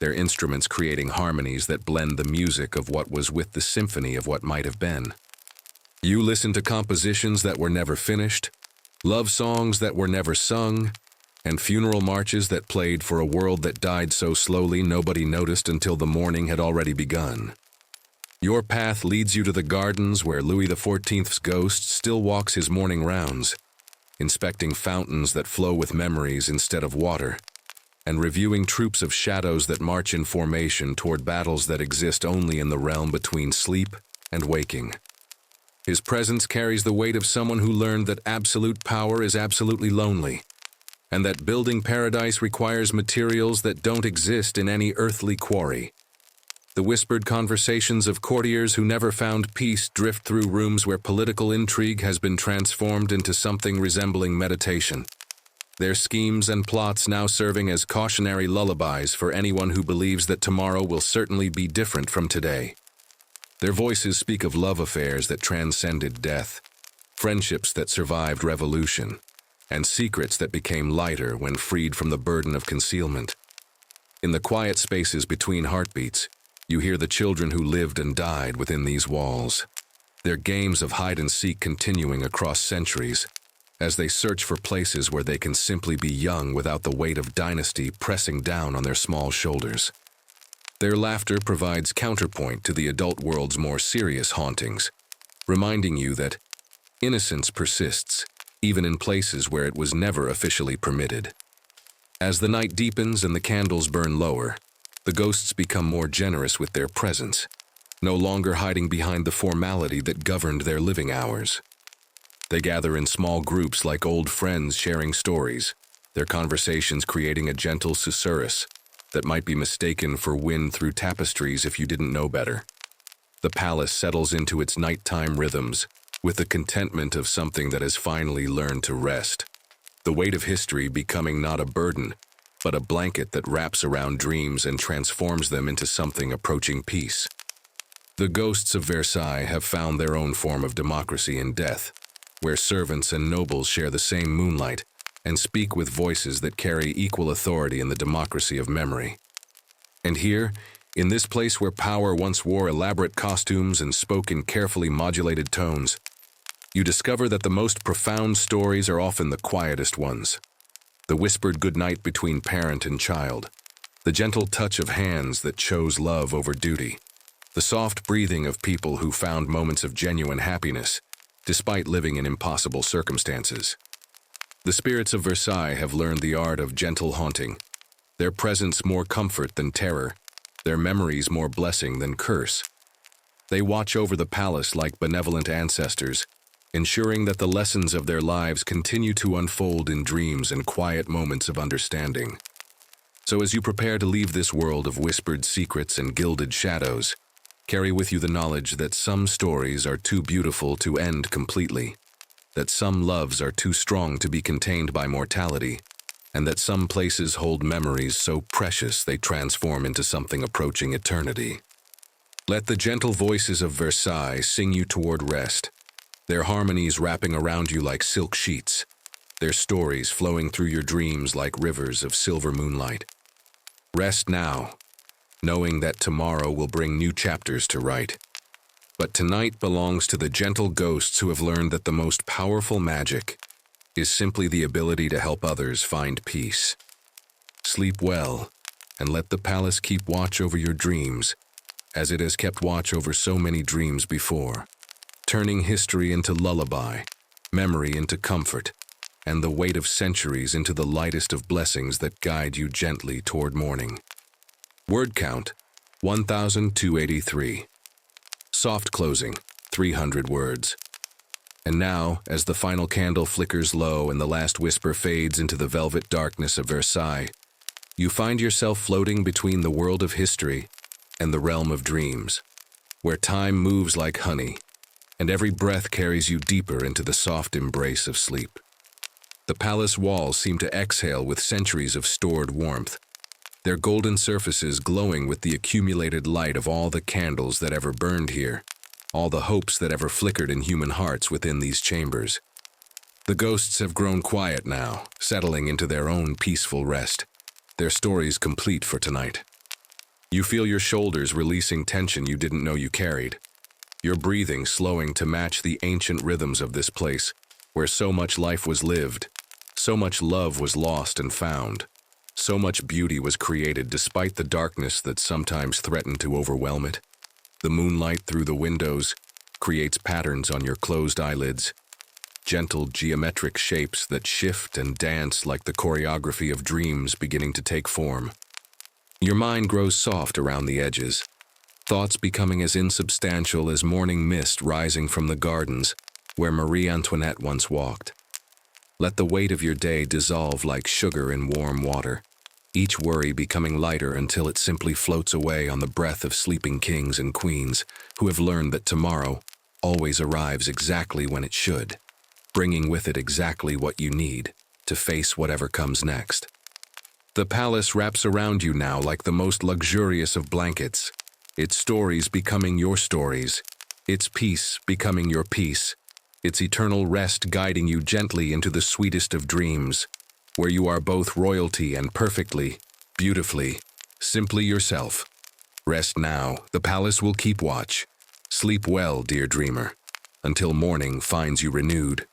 their instruments creating harmonies that blend the music of what was with the symphony of what might have been. You listen to compositions that were never finished, love songs that were never sung, and funeral marches that played for a world that died so slowly nobody noticed until the morning had already begun. Your path leads you to the gardens where Louis XIV's ghost still walks his morning rounds, inspecting fountains that flow with memories instead of water, and reviewing troops of shadows that march in formation toward battles that exist only in the realm between sleep and waking. His presence carries the weight of someone who learned that absolute power is absolutely lonely, and that building paradise requires materials that don't exist in any earthly quarry. The whispered conversations of courtiers who never found peace drift through rooms where political intrigue has been transformed into something resembling meditation, their schemes and plots now serving as cautionary lullabies for anyone who believes that tomorrow will certainly be different from today. Their voices speak of love affairs that transcended death, friendships that survived revolution, and secrets that became lighter when freed from the burden of concealment. In the quiet spaces between heartbeats, you hear the children who lived and died within these walls, their games of hide-and-seek continuing across centuries, as they search for places where they can simply be young without the weight of dynasty pressing down on their small shoulders. Their laughter provides counterpoint to the adult world's more serious hauntings, reminding you that innocence persists, even in places where it was never officially permitted. As the night deepens and the candles burn lower, the ghosts become more generous with their presence, no longer hiding behind the formality that governed their living hours. They gather in small groups like old friends sharing stories, their conversations creating a gentle susurrus that might be mistaken for wind through tapestries if you didn't know better. The palace settles into its nighttime rhythms with the contentment of something that has finally learned to rest, the weight of history becoming not a burden, but a blanket that wraps around dreams and transforms them into something approaching peace. The ghosts of Versailles have found their own form of democracy in death, where servants and nobles share the same moonlight and speak with voices that carry equal authority in the democracy of memory. And here, in this place where power once wore elaborate costumes and spoke in carefully modulated tones, you discover that the most profound stories are often the quietest ones. The whispered goodnight between parent and child, the gentle touch of hands that chose love over duty, the soft breathing of people who found moments of genuine happiness, despite living in impossible circumstances. The spirits of Versailles have learned the art of gentle haunting, their presence more comfort than terror, their memories more blessing than curse. They watch over the palace like benevolent ancestors, ensuring that the lessons of their lives continue to unfold in dreams and quiet moments of understanding. So as you prepare to leave this world of whispered secrets and gilded shadows, carry with you the knowledge that some stories are too beautiful to end completely, that some loves are too strong to be contained by mortality, and that some places hold memories so precious they transform into something approaching eternity. Let the gentle voices of Versailles sing you toward rest, their harmonies wrapping around you like silk sheets, their stories flowing through your dreams like rivers of silver moonlight. Rest now, knowing that tomorrow will bring new chapters to write. But tonight belongs to the gentle ghosts who have learned that the most powerful magic is simply the ability to help others find peace. Sleep well, and let the palace keep watch over your dreams, as it has kept watch over so many dreams before, turning history into lullaby, memory into comfort, and the weight of centuries into the lightest of blessings that guide you gently toward morning. Word count, 1,283. Soft closing, 300 words. And now, as the final candle flickers low and the last whisper fades into the velvet darkness of Versailles, you find yourself floating between the world of history and the realm of dreams, where time moves like honey, and every breath carries you deeper into the soft embrace of sleep. The palace walls seem to exhale with centuries of stored warmth, their golden surfaces glowing with the accumulated light of all the candles that ever burned here, all the hopes that ever flickered in human hearts within these chambers. The ghosts have grown quiet now, settling into their own peaceful rest, their stories complete for tonight. You feel your shoulders releasing tension you didn't know you carried, your breathing slowing to match the ancient rhythms of this place, where so much life was lived, so much love was lost and found, so much beauty was created despite the darkness that sometimes threatened to overwhelm it. The moonlight through the windows creates patterns on your closed eyelids, gentle geometric shapes that shift and dance like the choreography of dreams beginning to take form. Your mind grows soft around the edges, thoughts becoming as insubstantial as morning mist rising from the gardens where Marie Antoinette once walked. Let the weight of your day dissolve like sugar in warm water, each worry becoming lighter until it simply floats away on the breath of sleeping kings and queens who have learned that tomorrow always arrives exactly when it should, bringing with it exactly what you need to face whatever comes next. The palace wraps around you now like the most luxurious of blankets, its stories becoming your stories, its peace becoming your peace, its eternal rest guiding you gently into the sweetest of dreams, where you are both royalty and perfectly, beautifully, simply yourself. Rest now, the palace will keep watch. Sleep well, dear dreamer, until morning finds you renewed.